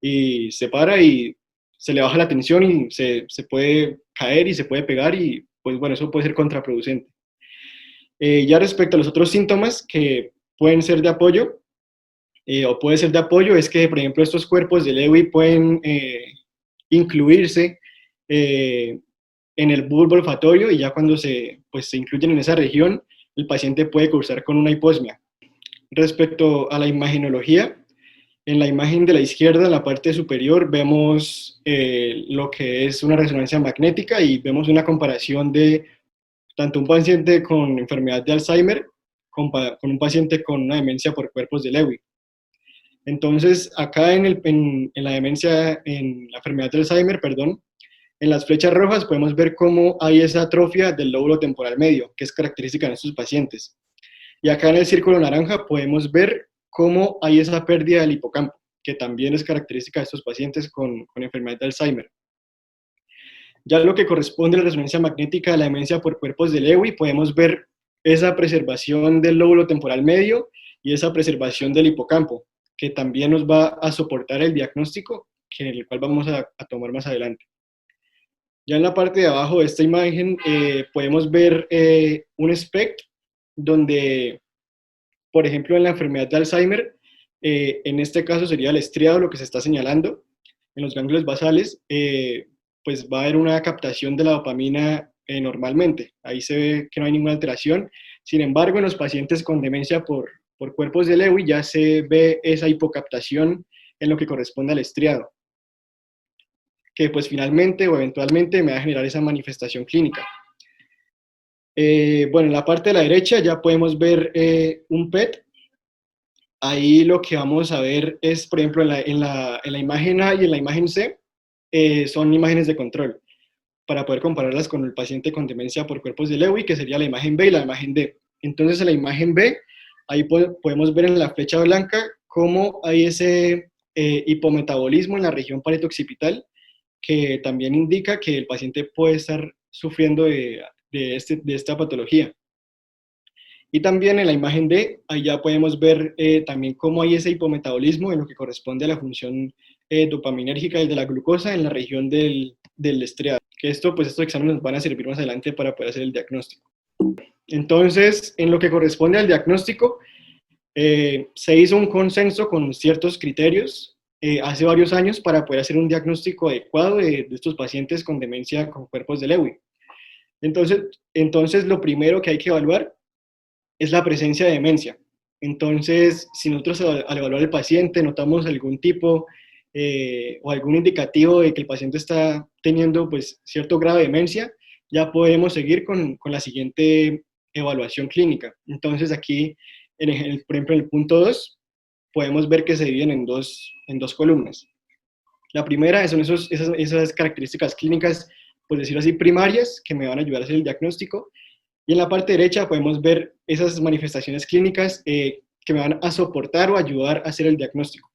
y se para y se le baja la tensión y se puede caer y se puede pegar, y pues bueno, eso puede ser contraproducente. Ya respecto a los otros síntomas que pueden ser de apoyo, o puede ser de apoyo, es que, por ejemplo, estos cuerpos de Lewy pueden incluirse en el bulbo olfatorio y ya cuando se incluyen en esa región, el paciente puede cursar con una hiposmia. Respecto a la imagenología, en la imagen de la izquierda, en la parte superior, vemos lo que es una resonancia magnética y vemos una comparación de tanto un paciente con enfermedad de Alzheimer con un paciente con una demencia por cuerpos de Lewy. Entonces, acá en la demencia, en la enfermedad de Alzheimer, perdón, en las flechas rojas podemos ver cómo hay esa atrofia del lóbulo temporal medio, que es característica en estos pacientes. Y acá en el círculo naranja podemos ver cómo hay esa pérdida del hipocampo, que también es característica de estos pacientes con enfermedad de Alzheimer. Ya lo que corresponde a la resonancia magnética de la demencia por cuerpos de Lewy, podemos ver esa preservación del lóbulo temporal medio y esa preservación del hipocampo, que también nos va a soportar el diagnóstico, el cual vamos a tomar más adelante. Ya en la parte de abajo de esta imagen podemos ver un SPECT, donde, por ejemplo, en la enfermedad de Alzheimer, en este caso sería el estriado lo que se está señalando, en los ganglios basales, pues va a haber una captación de la dopamina normalmente. Ahí se ve que no hay ninguna alteración. Sin embargo, en los pacientes con demencia por cuerpos de Lewy ya se ve esa hipocaptación en lo que corresponde al estriado, que pues finalmente o eventualmente me va a generar esa manifestación clínica. Bueno, en la parte de la derecha ya podemos ver un PET. Ahí lo que vamos a ver es, por ejemplo, en la imagen A y en la imagen C, son imágenes de control, para poder compararlas con el paciente con demencia por cuerpos de Lewy, que sería la imagen B y la imagen D. Entonces, en la imagen B, ahí podemos ver en la flecha blanca cómo hay ese hipometabolismo en la región parieto-occipital, que también indica que el paciente puede estar sufriendo de esta patología. Y también en la imagen D, ahí ya podemos ver también cómo hay ese hipometabolismo en lo que corresponde a la función dopaminérgica y de la glucosa en la región del estriado. Que estos exámenes nos van a servir más adelante para poder hacer el diagnóstico. Entonces, en lo que corresponde al diagnóstico, se hizo un consenso con ciertos criterios hace varios años para poder hacer un diagnóstico adecuado de estos pacientes con demencia con cuerpos de Lewy. Entonces, lo primero que hay que evaluar es la presencia de demencia. Entonces, si nosotros al evaluar al paciente notamos algún tipo o algún indicativo de que el paciente está teniendo pues, cierto grado de demencia, ya podemos seguir con la siguiente evaluación clínica. Entonces, aquí, por ejemplo, en el punto 2, podemos ver que se dividen en dos columnas. La primera son esas características clínicas, por decirlo así, primarias, que me van a ayudar a hacer el diagnóstico. Y en la parte derecha podemos ver esas manifestaciones clínicas que me van a soportar o ayudar a hacer el diagnóstico.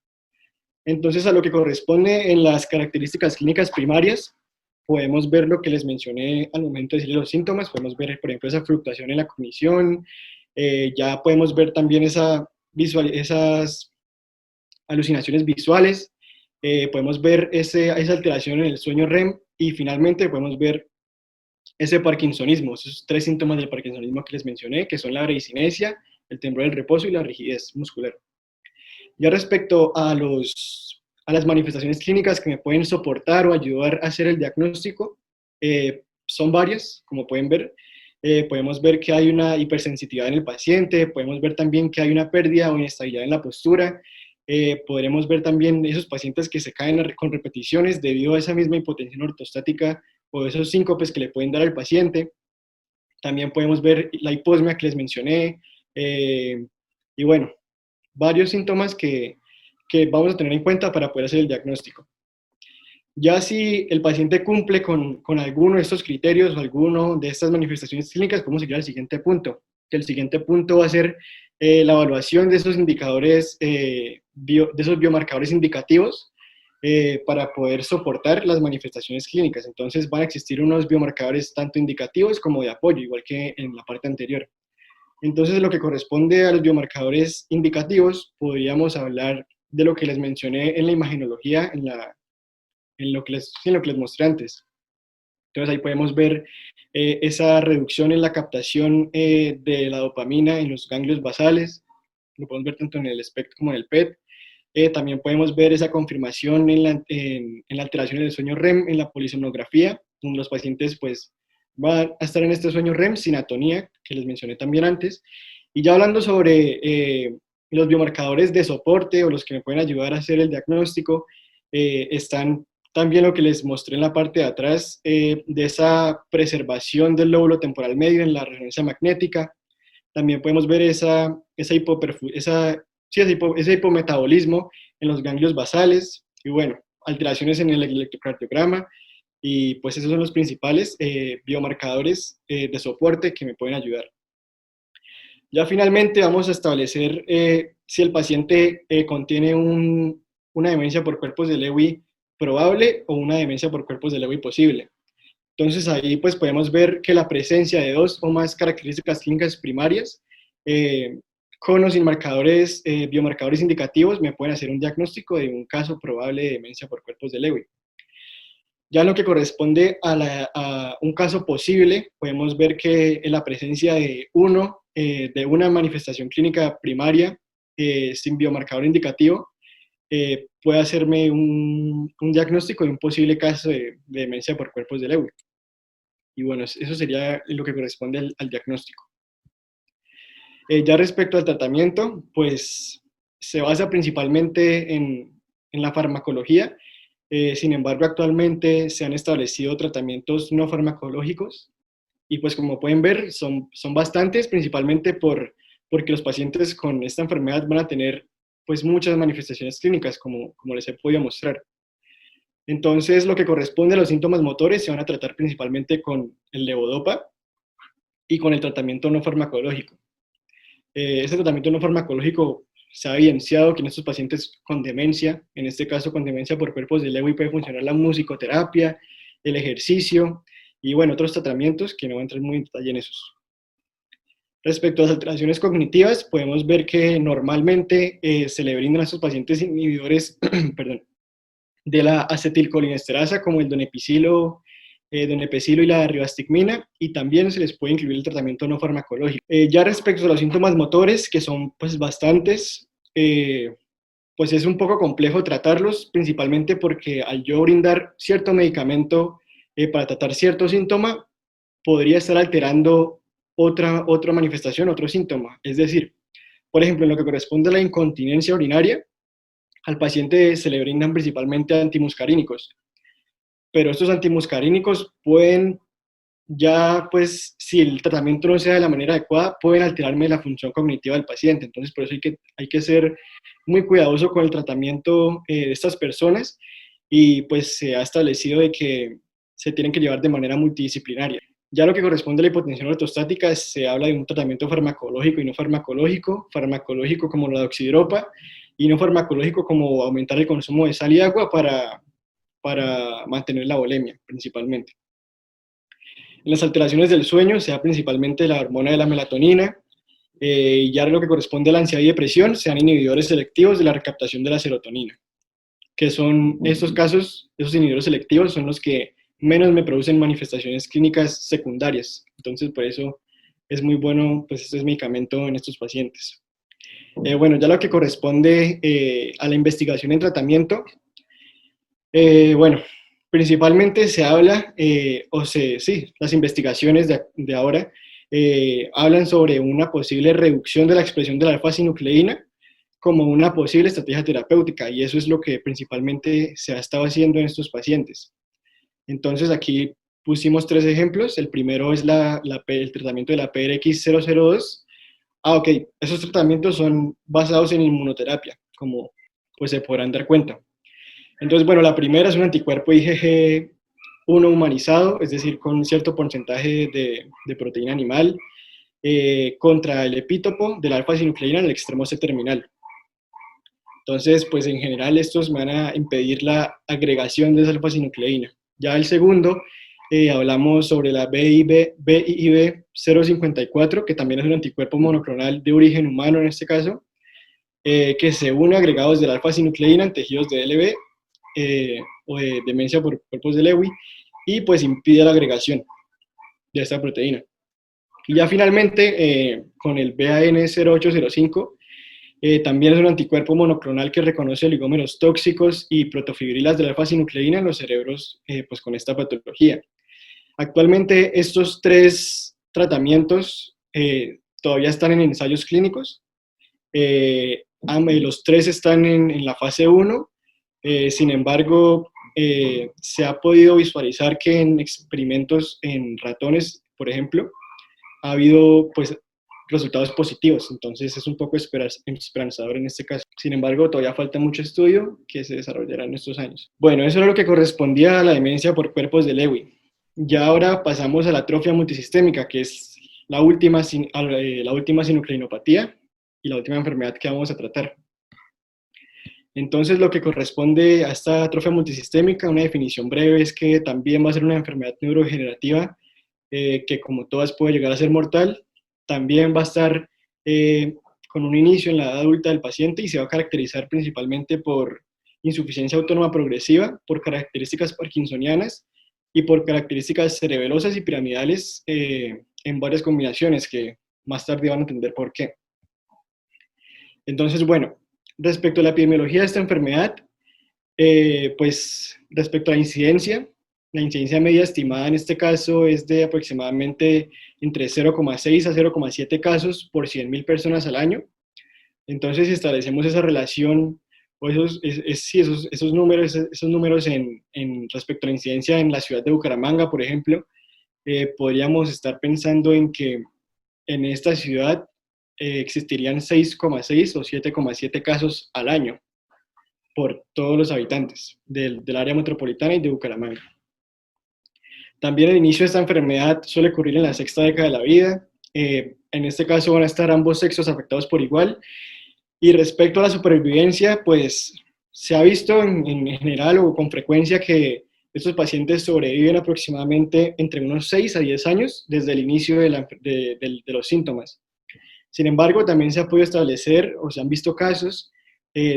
Entonces, a lo que corresponde en las características clínicas primarias, podemos ver lo que les mencioné al momento de decir los síntomas. Podemos ver, por ejemplo, esa fluctuación en la cognición. Ya podemos ver también esas alucinaciones visuales. Podemos ver esa alteración en el sueño REM. Y finalmente podemos ver ese parkinsonismo, esos 3 síntomas del parkinsonismo que les mencioné, que son la bradicinesia, el temblor del reposo y la rigidez muscular. Ya respecto a las manifestaciones clínicas que me pueden soportar o ayudar a hacer el diagnóstico, son varias, como pueden ver. Podemos ver que hay una hipersensitividad en el paciente, podemos ver también que hay una pérdida o inestabilidad en la postura, podremos ver también esos pacientes que se caen con repeticiones debido a esa misma hipotensión ortostática o esos síncopes que le pueden dar al paciente. También podemos ver la hiposmia que les mencioné, y bueno, varios síntomas que vamos a tener en cuenta para poder hacer el diagnóstico. Ya si el paciente cumple con alguno de estos criterios o alguno de estas manifestaciones clínicas, podemos seguir al siguiente punto, que el siguiente punto va a ser la evaluación de esos indicadores, de esos biomarcadores indicativos, para poder soportar las manifestaciones clínicas. Entonces van a existir unos biomarcadores tanto indicativos como de apoyo, igual que en la parte anterior. Entonces, lo que corresponde a los biomarcadores indicativos, podríamos hablar de lo que les mencioné en la imagenología, en lo que les mostré antes. Entonces, ahí podemos ver esa reducción en la captación de la dopamina en los ganglios basales, lo podemos ver tanto en el SPECT como en el PET. También podemos ver esa confirmación en la alteración del sueño REM, en la polisomnografía, donde los pacientes pues van a estar en este sueño REM sin atonía, que les mencioné también antes. Y ya hablando sobre los biomarcadores de soporte o los que me pueden ayudar a hacer el diagnóstico, están también lo que les mostré en la parte de atrás, de esa preservación del lóbulo temporal medio en la resonancia magnética. También podemos ver ese hipometabolismo en los ganglios basales, y bueno, alteraciones en el electrocardiograma, y pues esos son los principales biomarcadores de soporte que me pueden ayudar. Ya finalmente vamos a establecer si el paciente contiene una demencia por cuerpos de Lewy probable o una demencia por cuerpos de Lewy posible. Entonces ahí pues podemos ver que la presencia de 2 o más características clínicas primarias con o sin marcadores, biomarcadores indicativos me pueden hacer un diagnóstico de un caso probable de demencia por cuerpos de Lewy. Ya en lo que corresponde a un caso posible, podemos ver que en la presencia de una manifestación clínica primaria sin biomarcador indicativo, puede hacerme un diagnóstico de un posible caso de demencia por cuerpos de Lewy. Y bueno, eso sería lo que corresponde al diagnóstico. Ya respecto al tratamiento, pues se basa principalmente en la farmacología. Sin embargo, actualmente se han establecido tratamientos no farmacológicos y pues como pueden ver son bastantes, principalmente porque los pacientes con esta enfermedad van a tener pues muchas manifestaciones clínicas, como les he podido mostrar. Entonces, lo que corresponde a los síntomas motores se van a tratar principalmente con el levodopa y con el tratamiento no farmacológico. Este tratamiento no farmacológico se ha evidenciado que en estos pacientes con demencia, en este caso con demencia por cuerpos de Lewy, puede funcionar la musicoterapia, el ejercicio y bueno, otros tratamientos que no voy a entrar muy en detalle en esos. Respecto a las alteraciones cognitivas, podemos ver que normalmente se le brindan a estos pacientes inhibidores perdón, de la acetilcolinesterasa como el donepezilo y la ribastigmina, y también se les puede incluir el tratamiento no farmacológico. Ya respecto a los síntomas motores, que son pues bastantes, pues es un poco complejo tratarlos, principalmente porque al yo brindar cierto medicamento para tratar cierto síntoma, podría estar alterando otra manifestación, otro síntoma. Es decir, Por ejemplo, en lo que corresponde a la incontinencia urinaria, al paciente se le brindan principalmente antimuscarínicos, pero estos antimuscarínicos pueden ya, pues, si el tratamiento no sea de la manera adecuada, pueden alterarme la función cognitiva del paciente. Entonces, por eso hay que ser muy cuidadoso con el tratamiento de estas personas, y pues se ha establecido de que se tienen que llevar de manera multidisciplinaria. Ya lo que corresponde a la hipotensión ortostática, se habla de un tratamiento farmacológico y no farmacológico como la doxidropa, y no farmacológico como aumentar el consumo de sal y agua para mantener la volemia, principalmente. En las alteraciones del sueño se da principalmente la hormona de la melatonina, y ya lo que corresponde a la ansiedad y depresión, se dan inhibidores selectivos de la recaptación de la serotonina, que son estos casos, esos inhibidores selectivos son los que menos me producen manifestaciones clínicas secundarias. Entonces, por eso es muy bueno, pues, este medicamento en estos pacientes. Bueno, ya lo que corresponde a la investigación en tratamiento, bueno, principalmente se habla, sí, las investigaciones de ahora hablan sobre una posible reducción de la expresión de la alfa-sinucleína como una posible estrategia terapéutica, y eso es lo que principalmente se ha estado haciendo en estos pacientes. Entonces aquí pusimos 3 ejemplos. El primero es el tratamiento de la PRX002. Ok, esos tratamientos son basados en inmunoterapia, como pues se podrán dar cuenta. Entonces, bueno, la primera es un anticuerpo IgG1 humanizado, es decir, con cierto porcentaje de proteína animal, contra el epítopo de la alfa-sinucleína en el extremo C-terminal. Entonces, pues en general estos van a impedir la agregación de esa alfa-sinucleína. Ya el segundo, hablamos sobre la BIB054, que también es un anticuerpo monoclonal de origen humano en este caso, que se une a agregados de la alfa-sinucleína en tejidos de LB o de demencia por cuerpos de Lewy, y pues impide la agregación de esta proteína. Y ya finalmente, con el BAN0805, también es un anticuerpo monoclonal que reconoce oligómeros tóxicos y protofibrilas de la alfa-sinucleína en los cerebros pues con esta patología. Actualmente estos 3 tratamientos todavía están en ensayos clínicos. Los 3 están en la fase 1, sin embargo, se ha podido visualizar que en experimentos en ratones, por ejemplo, ha habido pues resultados positivos, entonces es un poco esperanzador en este caso. Sin embargo, todavía falta mucho estudio que se desarrollará en estos años. Bueno, eso era lo que correspondía a la demencia por cuerpos de Lewy. Ya ahora pasamos a la atrofia multisistémica, que es la última sinucleinopatía y la última enfermedad que vamos a tratar. Entonces, lo que corresponde a esta atrofia multisistémica, una definición breve, es que también va a ser una enfermedad neurodegenerativa que, como todas, puede llegar a ser mortal. También va a estar con un inicio en la edad adulta del paciente y se va a caracterizar principalmente por insuficiencia autónoma progresiva, por características parkinsonianas y por características cerebelosas y piramidales en varias combinaciones que más tarde van a entender por qué. Entonces, bueno, respecto a la epidemiología de esta enfermedad, pues respecto a la incidencia media estimada en este caso es de aproximadamente entre 0,6 a 0,7 casos por 100.000 personas al año. Entonces, si establecemos esa relación o esos números respecto a la incidencia en la ciudad de Bucaramanga, por ejemplo, podríamos estar pensando en que en esta ciudad existirían 6,6 o 7,7 casos al año por todos los habitantes del área metropolitana y de Bucaramanga. También el inicio de esta enfermedad suele ocurrir en la 6ª década de la vida. En este caso van a estar ambos sexos afectados por igual. Y respecto a la supervivencia, pues se ha visto en general o con frecuencia que estos pacientes sobreviven aproximadamente entre unos 6 a 10 años desde el inicio de los síntomas. Sin embargo, también se ha podido establecer o se han visto casos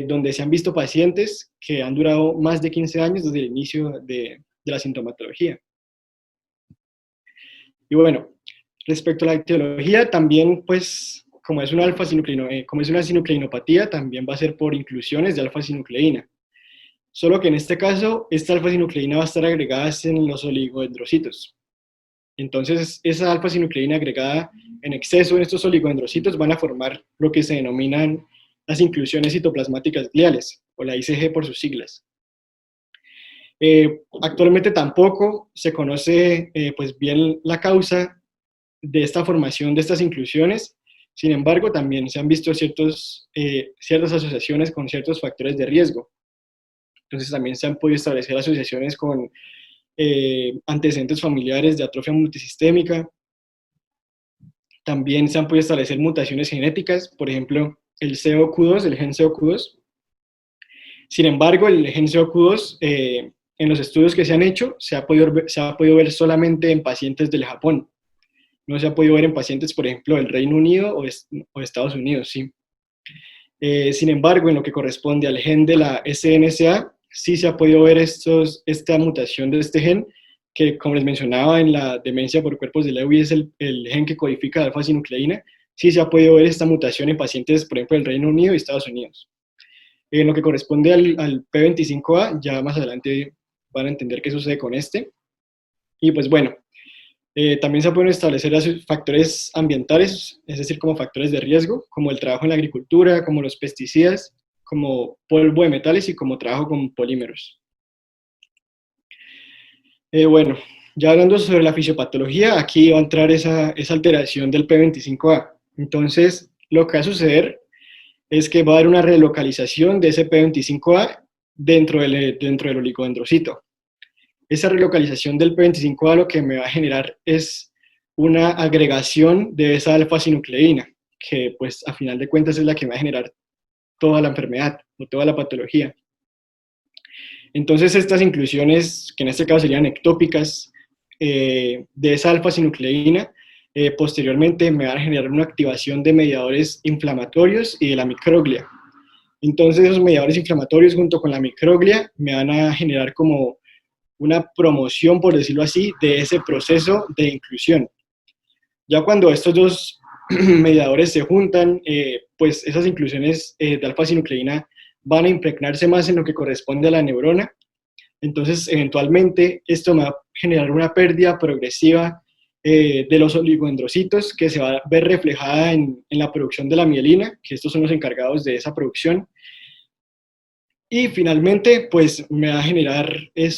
donde se han visto pacientes que han durado más de 15 años desde el inicio de la sintomatología. Y bueno, respecto a la etiología, también pues como es una sinucleinopatía, también va a ser por inclusiones de alfa-sinucleína. Solo que en este caso, esta alfa-sinucleína va a estar agregada en los oligodendrocitos. Entonces, esa alfa-sinucleína agregada en exceso en estos oligodendrocitos van a formar lo que se denominan las inclusiones citoplasmáticas gliales, o la ICG por sus siglas. Actualmente tampoco se conoce pues bien la causa de esta formación de estas inclusiones. Sin embargo, también se han visto ciertas asociaciones con ciertos factores de riesgo. Entonces también se han podido establecer asociaciones con antecedentes familiares de atrofia multisistémica. También se han podido establecer mutaciones genéticas, por ejemplo, el COQ2, el gen COQ2. Sin embargo, el gen COQ2, en los estudios que se han hecho, se ha podido ver solamente en pacientes del Japón. No se ha podido ver en pacientes, por ejemplo, del Reino Unido o Estados Unidos, sí. Sin embargo, en lo que corresponde al gen de la SNCA, sí se ha podido ver esta mutación de este gen, que como les mencionaba en la demencia por cuerpos de Lewy es el gen que codifica la alfa-sinucleína. Sí se ha podido ver esta mutación en pacientes, por ejemplo, del Reino Unido y Estados Unidos. En lo que corresponde al P25A, ya más adelante van a entender qué sucede con este. Y pues bueno, también se pueden establecer factores ambientales, es decir, como factores de riesgo, como el trabajo en la agricultura, como los pesticidas, como polvo de metales y como trabajo con polímeros. Bueno, ya hablando sobre la fisiopatología, aquí va a entrar esa alteración del P25A. Entonces, lo que va a suceder es que va a haber una relocalización de ese P25A dentro del oligodendrocito. Esa relocalización del P25A lo que me va a generar es una agregación de esa alfa-sinucleína, que pues a final de cuentas es la que va a generar toda la enfermedad o toda la patología. Entonces estas inclusiones, que en este caso serían ectópicas, de esa alfa-sinucleína, posteriormente me van a generar una activación de mediadores inflamatorios y de la microglia. Entonces esos mediadores inflamatorios junto con la microglia me van a generar como una promoción, por decirlo así, de ese proceso de inclusión. Ya cuando estos dos mediadores se juntan, pues esas inclusiones de alfa-sinucleína van a impregnarse más en lo que corresponde a la neurona. Entonces, eventualmente, esto me va a generar una pérdida progresiva de los oligodendrocitos que se va a ver reflejada en la producción de la mielina, que estos son los encargados de esa producción. Y finalmente, pues me va a generar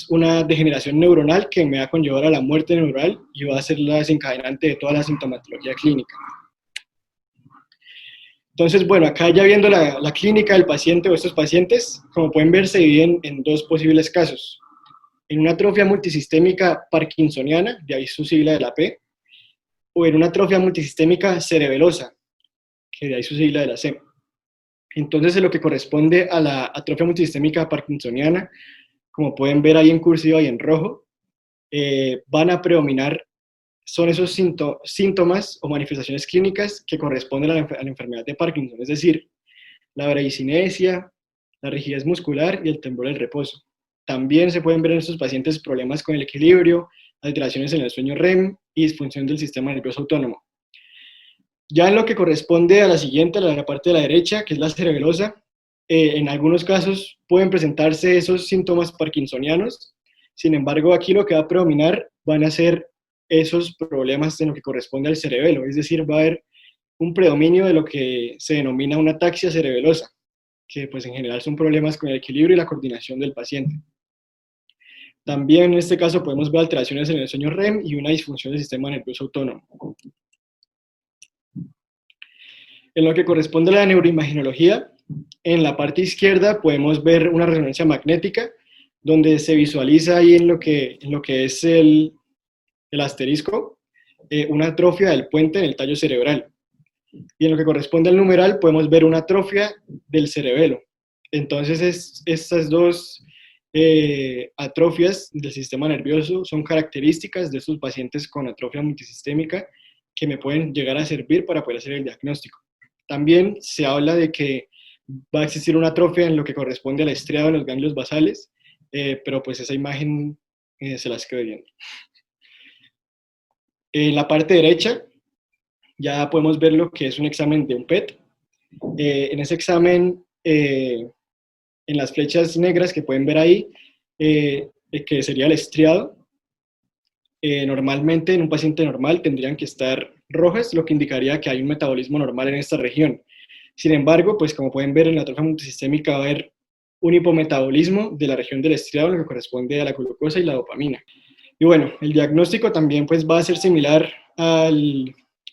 una degeneración neuronal que me va a conllevar a la muerte neuronal y va a ser la desencadenante de toda la sintomatología clínica. Entonces, bueno, acá ya viendo la clínica del paciente o estos pacientes, como pueden ver, se dividen en dos posibles casos. En una atrofia multisistémica parkinsoniana, de ahí su sigla de la P, o en una atrofia multisistémica cerebelosa, que de ahí su sigla de la C. Entonces, en lo que corresponde a la atrofia multisistémica parkinsoniana, como pueden ver ahí en cursiva y en rojo, van a predominar, son esos síntomas o manifestaciones clínicas que corresponden a la enfermedad de Parkinson, es decir, la bradicinesia, la rigidez muscular y el temblor del reposo. También se pueden ver en estos pacientes problemas con el equilibrio, alteraciones en el sueño REM y disfunción del sistema nervioso autónomo. Ya en lo que corresponde a la siguiente, a la parte de la derecha, que es la cerebelosa, en algunos casos pueden presentarse esos síntomas parkinsonianos. Sin embargo, aquí lo que va a predominar van a ser esos problemas en lo que corresponde al cerebelo, es decir, va a haber un predominio de lo que se denomina una ataxia cerebelosa, que pues en general son problemas con el equilibrio y la coordinación del paciente. También en este caso podemos ver alteraciones en el sueño REM y una disfunción del sistema nervioso autónomo. En lo que corresponde a la neuroimagenología, en la parte izquierda podemos ver una resonancia magnética, donde se visualiza ahí en lo que es el asterisco, una atrofia del puente en el tallo cerebral. Y en lo que corresponde al numeral podemos ver una atrofia del cerebelo. Entonces estas dos atrofias del sistema nervioso son características de estos pacientes con atrofia multisistémica que me pueden llegar a servir para poder hacer el diagnóstico. También se habla de que va a existir una atrofia en lo que corresponde al estriado en los ganglios basales, pero pues esa imagen se las quedo viendo. En la parte derecha ya podemos ver lo que es un examen de un PET. En ese examen, en las flechas negras que pueden ver ahí, que sería el estriado, normalmente en un paciente normal tendrían que estar rojas, lo que indicaría que hay un metabolismo normal en esta región. Sin embargo, pues como pueden ver en la atrofia multisistémica va a haber un hipometabolismo de la región del estriado, lo que corresponde a la glucosa y la dopamina. Y bueno, el diagnóstico también pues va a ser similar a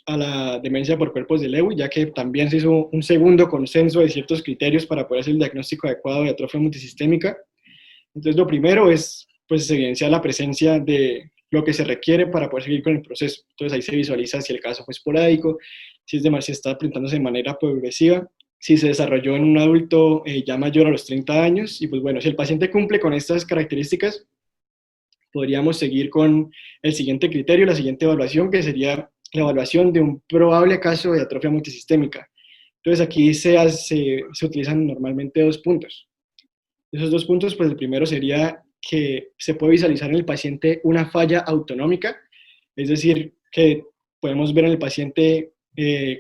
la demencia por cuerpos de Lewy, ya que también se hizo un segundo consenso de ciertos criterios para poder hacer el diagnóstico adecuado de atrofia multisistémica. Entonces lo primero es pues evidenciar la presencia de lo que se requiere para poder seguir con el proceso. Entonces ahí se visualiza si el caso fue esporádico, si está presentándose de manera progresiva, si se desarrolló en un adulto ya mayor a los 30 años, y pues bueno, si el paciente cumple con estas características, podríamos seguir con el siguiente criterio, la siguiente evaluación, que sería la evaluación de un probable caso de atrofia multisistémica. Entonces aquí se utilizan normalmente 2 puntos. Esos 2 puntos, pues el primero sería que se puede visualizar en el paciente una falla autonómica, es decir, que podemos ver en el paciente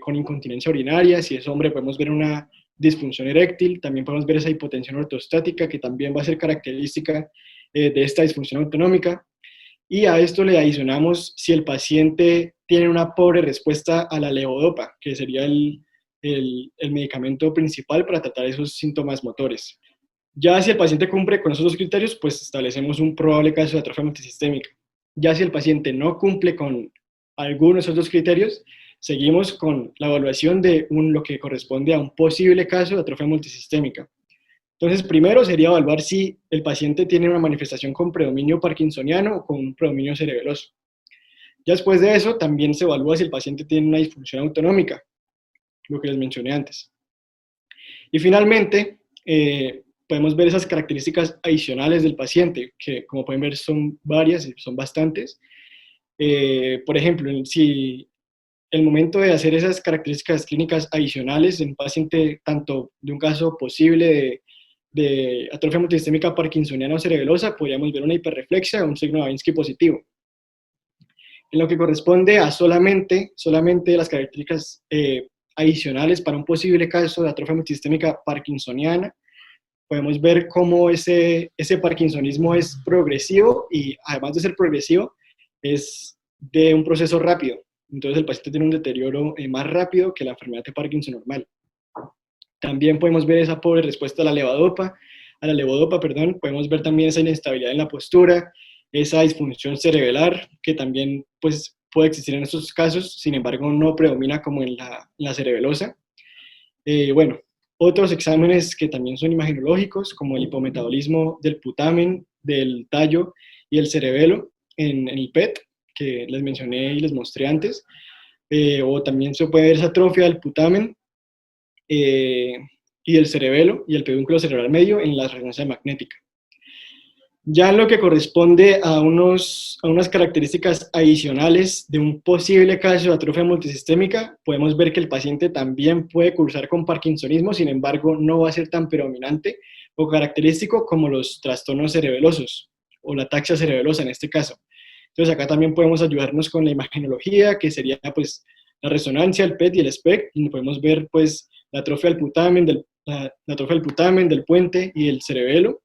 con incontinencia urinaria, si es hombre podemos ver una disfunción eréctil, también podemos ver esa hipotensión ortostática, que también va a ser característica de esta disfunción autonómica, y a esto le adicionamos si el paciente tiene una pobre respuesta a la levodopa, que sería el medicamento principal para tratar esos síntomas motores. Ya si el paciente cumple con esos 2 criterios, pues establecemos un probable caso de atrofia multisistémica. Ya si el paciente no cumple con alguno de esos 2 criterios, seguimos con la evaluación de lo que corresponde a un posible caso de atrofia multisistémica. Entonces, primero sería evaluar si el paciente tiene una manifestación con predominio parkinsoniano o con un predominio cerebeloso. Ya después de eso, también se evalúa si el paciente tiene una disfunción autonómica, lo que les mencioné antes. Y finalmente, podemos ver esas características adicionales del paciente, que como pueden ver son varias y son bastantes. Por ejemplo, si el momento de hacer esas características clínicas adicionales en un paciente, tanto de un caso posible de atrofia multisistémica parkinsoniana o cerebelosa, podríamos ver una hiperreflexia o un signo de Babinski positivo. En lo que corresponde a solamente las características adicionales para un posible caso de atrofia multisistémica parkinsoniana, podemos ver cómo ese parkinsonismo es progresivo y además de ser progresivo, es de un proceso rápido. Entonces el paciente tiene un deterioro más rápido que la enfermedad de Parkinson normal. También podemos ver esa pobre respuesta a la levodopa, podemos ver también esa inestabilidad en la postura, esa disfunción cerebelar, que también pues, puede existir en estos casos, sin embargo no predomina como en la cerebelosa. Bueno, otros exámenes que también son imagenológicos, como el hipometabolismo del putamen, del tallo y el cerebelo en el PET, que les mencioné y les mostré antes, o también se puede ver esa atrofia del putamen y del cerebelo y el pedúnculo cerebral medio en la resonancia magnética. Ya en lo que corresponde a unas características adicionales de un posible caso de atrofia multisistémica, podemos ver que el paciente también puede cursar con parkinsonismo, sin embargo no va a ser tan predominante o característico como los trastornos cerebelosos o la ataxia cerebelosa en este caso. Entonces acá también podemos ayudarnos con la imagenología, que sería pues la resonancia, el PET y el SPECT, y podemos ver pues la atrofia del putamen, del puente y del cerebelo.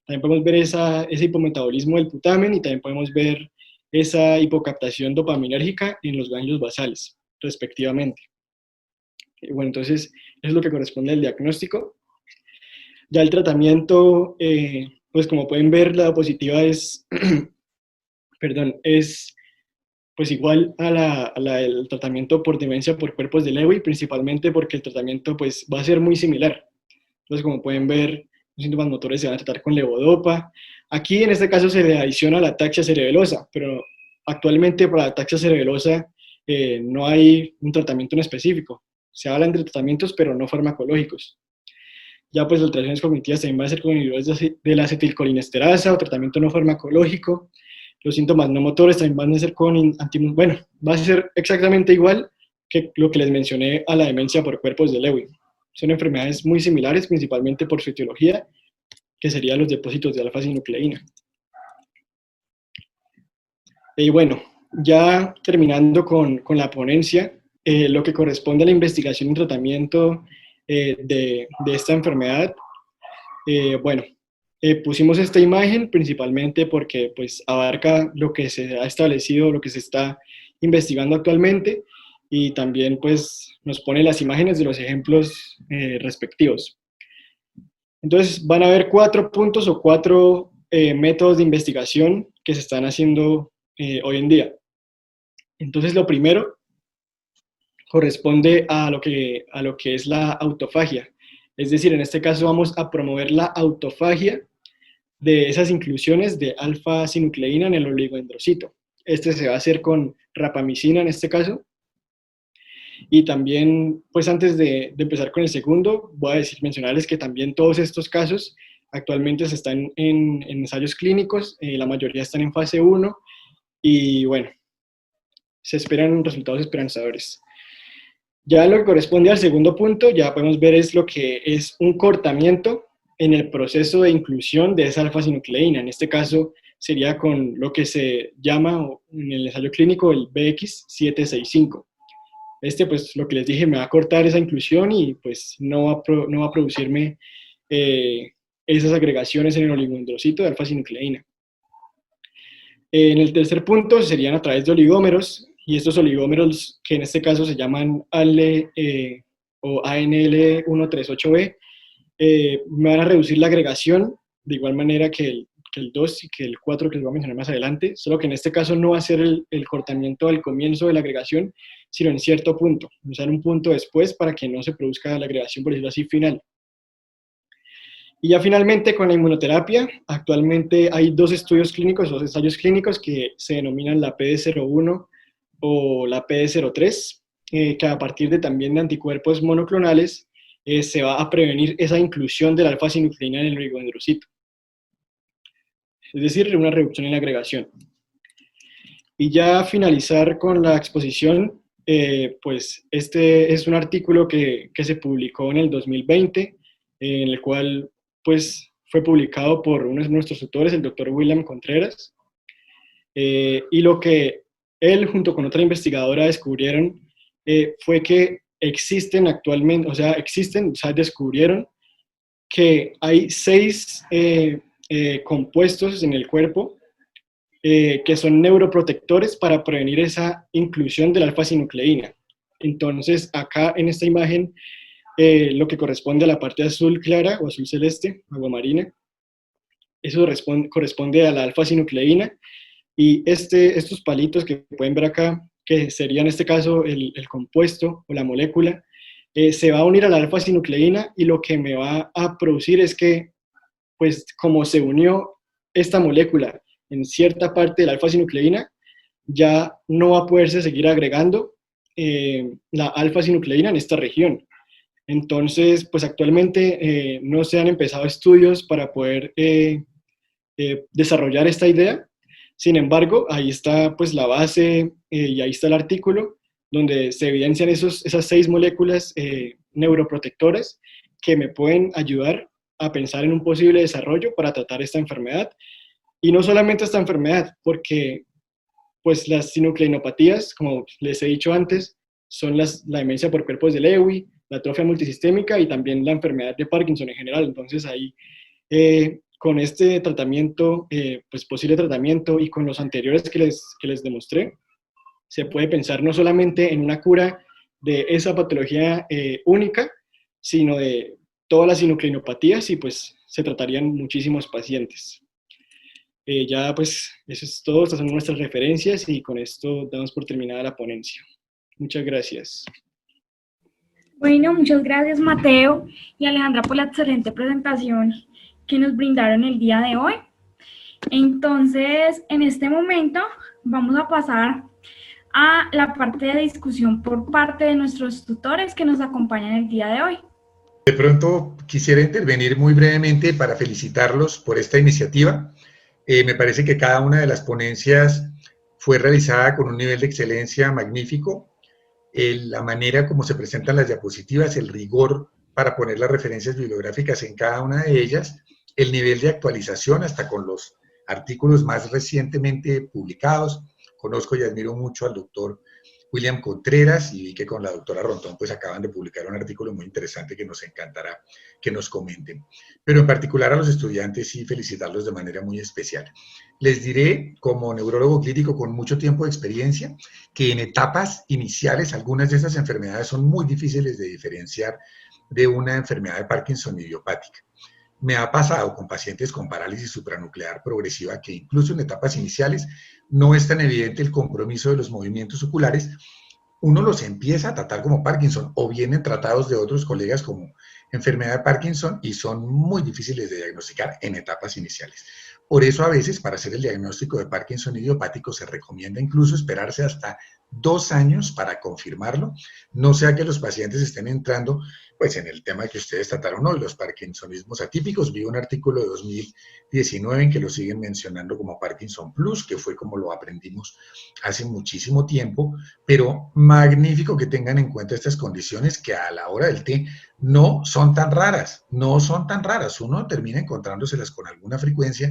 También podemos ver ese hipometabolismo del putamen y también podemos ver esa hipocaptación dopaminérgica en los ganglios basales, respectivamente. Bueno, entonces eso es lo que corresponde al diagnóstico. Ya el tratamiento, pues como pueden ver, la diapositiva es pues igual al tratamiento por demencia por cuerpos de Lewy, principalmente porque el tratamiento pues va a ser muy similar. Entonces, como pueden ver, los síntomas motores se van a tratar con levodopa. Aquí, en este caso, se le adiciona la ataxia cerebelosa, pero actualmente para la ataxia cerebelosa no hay un tratamiento en específico. Se hablan de tratamientos, pero no farmacológicos. Ya pues alteraciones cognitivas también van a ser con inhibidores de la acetilcolinesterasa o tratamiento no farmacológico. Los síntomas no motores también van a ser va a ser exactamente igual que lo que les mencioné a la demencia por cuerpos de Lewy. Son enfermedades muy similares, principalmente por su etiología, que serían los depósitos de alfa-sinucleína. Y bueno, ya terminando con la ponencia, lo que corresponde a la investigación y tratamiento de esta enfermedad, bueno, Pusimos esta imagen principalmente porque pues abarca lo que se ha establecido, lo que se está investigando actualmente, y también pues nos pone las imágenes de los ejemplos respectivos. Entonces van a haber 4 puntos o 4 métodos de investigación que se están haciendo hoy en día. Entonces lo primero corresponde a lo que es la autofagia. Es decir, en este caso vamos a promover la autofagia de esas inclusiones de alfa-sinucleína en el oligodendrocito. Este se va a hacer con rapamicina en este caso. Y también, pues antes de empezar con el segundo, voy a mencionarles que también todos estos casos actualmente se están en ensayos clínicos, la mayoría están en fase 1, y bueno, se esperan resultados esperanzadores. Ya lo que corresponde al segundo punto, ya podemos ver es lo que es un cortamiento en el proceso de inclusión de esa alfa-sinucleína. En este caso sería con lo que se llama en el ensayo clínico el BX765. Pues lo que les dije, me va a cortar esa inclusión y pues no va a producirme esas agregaciones en el oligodendrocito de alfa-sinucleína. En el tercer punto serían a través de oligómeros, y estos oligómeros, que en este caso se llaman ALE o ANL138B, me van a reducir la agregación de igual manera que el 2 y que el 4 que les voy a mencionar más adelante, solo que en este caso no va a ser el cortamiento al comienzo de la agregación, sino en cierto punto, usar un punto después para que no se produzca la agregación, por decirlo así, final. Y ya finalmente con la inmunoterapia, actualmente hay 2 estudios clínicos, 2 ensayos clínicos que se denominan la PD01 o la PD03, que a partir de también de anticuerpos monoclonales se va a prevenir esa inclusión de la alfa-sinucleína en el oligodendrocito. Es decir, una reducción en la agregación. Y ya finalizar con la exposición, pues este es un artículo que se publicó en el 2020, en el cual pues fue publicado por uno de nuestros tutores, el doctor William Contreras, y lo que él junto con otra investigadora descubrieron fue que existen actualmente, descubrieron que hay 6 compuestos en el cuerpo que son neuroprotectores para prevenir esa inclusión de la alfa-sinucleína. Entonces, acá en esta imagen, lo que corresponde a la parte azul clara o azul celeste, agua marina, eso corresponde a la alfa-sinucleína, y estos palitos que pueden ver acá, que sería en este caso el compuesto o la molécula, se va a unir a la alfa-sinucleína, y lo que me va a producir es que, pues como se unió esta molécula en cierta parte de la alfa-sinucleína, ya no va a poderse seguir agregando la alfa-sinucleína en esta región. Entonces, pues actualmente no se han empezado estudios para poder desarrollar esta idea. Sin embargo, ahí está pues la base y ahí está el artículo donde se evidencian esas 6 moléculas neuroprotectoras que me pueden ayudar a pensar en un posible desarrollo para tratar esta enfermedad. Y no solamente esta enfermedad, porque pues las sinucleinopatías, como les he dicho antes, son la demencia por cuerpos de Lewy, la atrofia multisistémica y también la enfermedad de Parkinson en general. Entonces ahí, con este tratamiento, pues posible tratamiento, y con los anteriores que les demostré, se puede pensar no solamente en una cura de esa patología única, sino de todas las sinucleinopatías, y pues se tratarían muchísimos pacientes. Ya pues eso es todo, estas son nuestras referencias, y con esto damos por terminada la ponencia. Muchas gracias. Bueno, muchas gracias Mateo y Alejandra por la excelente presentación que nos brindaron el día de hoy. Entonces, en este momento vamos a pasar a la parte de discusión por parte de nuestros tutores que nos acompañan el día de hoy. De pronto quisiera intervenir muy brevemente para felicitarlos por esta iniciativa. Me parece que cada una de las ponencias fue realizada con un nivel de excelencia magnífico. La manera como se presentan las diapositivas, el rigor para poner las referencias bibliográficas en cada una de ellas, el nivel de actualización hasta con los artículos más recientemente publicados. Conozco y admiro mucho al doctor William Contreras, y vi que con la doctora Rontón pues acaban de publicar un artículo muy interesante que nos encantará que nos comenten. Pero en particular a los estudiantes sí felicitarlos de manera muy especial. Les diré, como neurólogo clínico con mucho tiempo de experiencia, que en etapas iniciales algunas de estas enfermedades son muy difíciles de diferenciar de una enfermedad de Parkinson idiopática. Me ha pasado con pacientes con parálisis supranuclear progresiva que incluso en etapas iniciales no es tan evidente el compromiso de los movimientos oculares, uno los empieza a tratar como Parkinson o vienen tratados de otros colegas como enfermedad de Parkinson y son muy difíciles de diagnosticar en etapas iniciales. Por eso a veces para hacer el diagnóstico de Parkinson idiopático se recomienda incluso esperarse hasta 2 años para confirmarlo, no sea que los pacientes estén entrando pues en el tema que ustedes trataron hoy, los parkinsonismos atípicos. Vi un artículo de 2019 en que lo siguen mencionando como Parkinson Plus, que fue como lo aprendimos hace muchísimo tiempo, pero magnífico que tengan en cuenta estas condiciones que a la hora del té no son tan raras, no son tan raras. Uno termina encontrándoselas con alguna frecuencia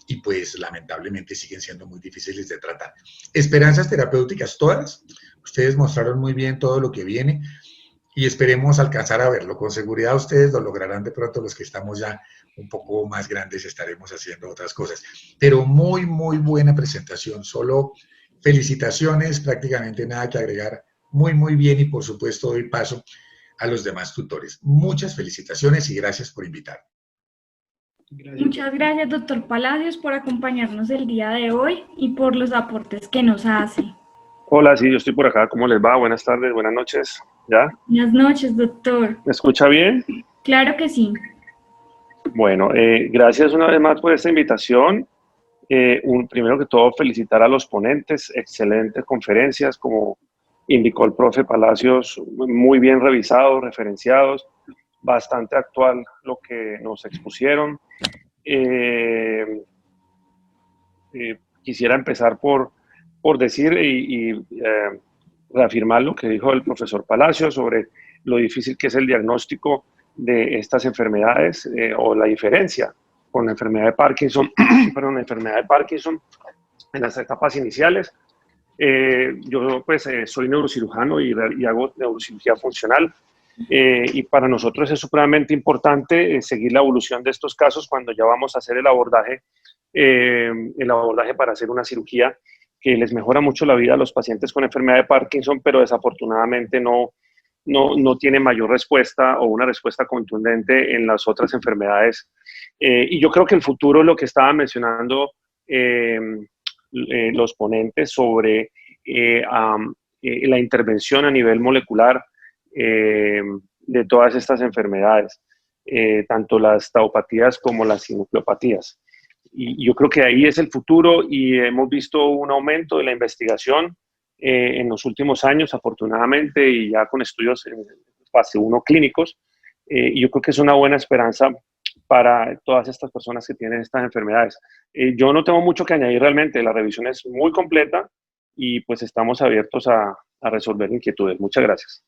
y pues lamentablemente siguen siendo muy difíciles de tratar. Esperanzas terapéuticas todas, ustedes mostraron muy bien todo lo que viene y esperemos alcanzar a verlo. Con seguridad ustedes lo lograrán de pronto, los que estamos ya un poco más grandes estaremos haciendo otras cosas. Pero muy, muy buena presentación, solo felicitaciones, prácticamente nada que agregar, muy, muy bien y por supuesto doy paso a los demás tutores. Muchas felicitaciones y gracias por invitar. Gracias. Muchas gracias, doctor Palacios, por acompañarnos el día de hoy y por los aportes que nos hace. Hola, sí, yo estoy por acá. ¿Cómo les va? Buenas tardes, buenas noches. ¿Ya? Buenas noches, doctor. ¿Me escucha bien? Claro que sí. Bueno, gracias una vez más por esta invitación. Primero que todo, felicitar a los ponentes. Excelentes conferencias, como indicó el profe Palacios, muy bien revisados, referenciados, bastante actual lo que nos expusieron. Quisiera empezar por decir y reafirmar lo que dijo el profesor Palacios sobre lo difícil que es el diagnóstico de estas enfermedades o la diferencia con la enfermedad de Parkinson, perdón, la enfermedad de Parkinson en las etapas iniciales. Yo pues soy neurocirujano y hago neurocirugía funcional y para nosotros es supremamente importante seguir la evolución de estos casos cuando ya vamos a hacer el abordaje para hacer una cirugía que les mejora mucho la vida a los pacientes con enfermedad de Parkinson, pero desafortunadamente no tiene mayor respuesta o una respuesta contundente en las otras enfermedades. Y yo creo que el futuro es lo que estaban mencionando los ponentes sobre la intervención a nivel molecular de todas estas enfermedades, tanto las taupatías como las sinucleopatías. Y yo creo que ahí es el futuro y hemos visto un aumento de la investigación en los últimos años, afortunadamente, y ya con estudios en fase 1 clínicos. Y yo creo que es una buena esperanza para todas estas personas que tienen estas enfermedades. Yo no tengo mucho que añadir realmente, la revisión es muy completa y pues estamos abiertos a resolver inquietudes. Muchas gracias.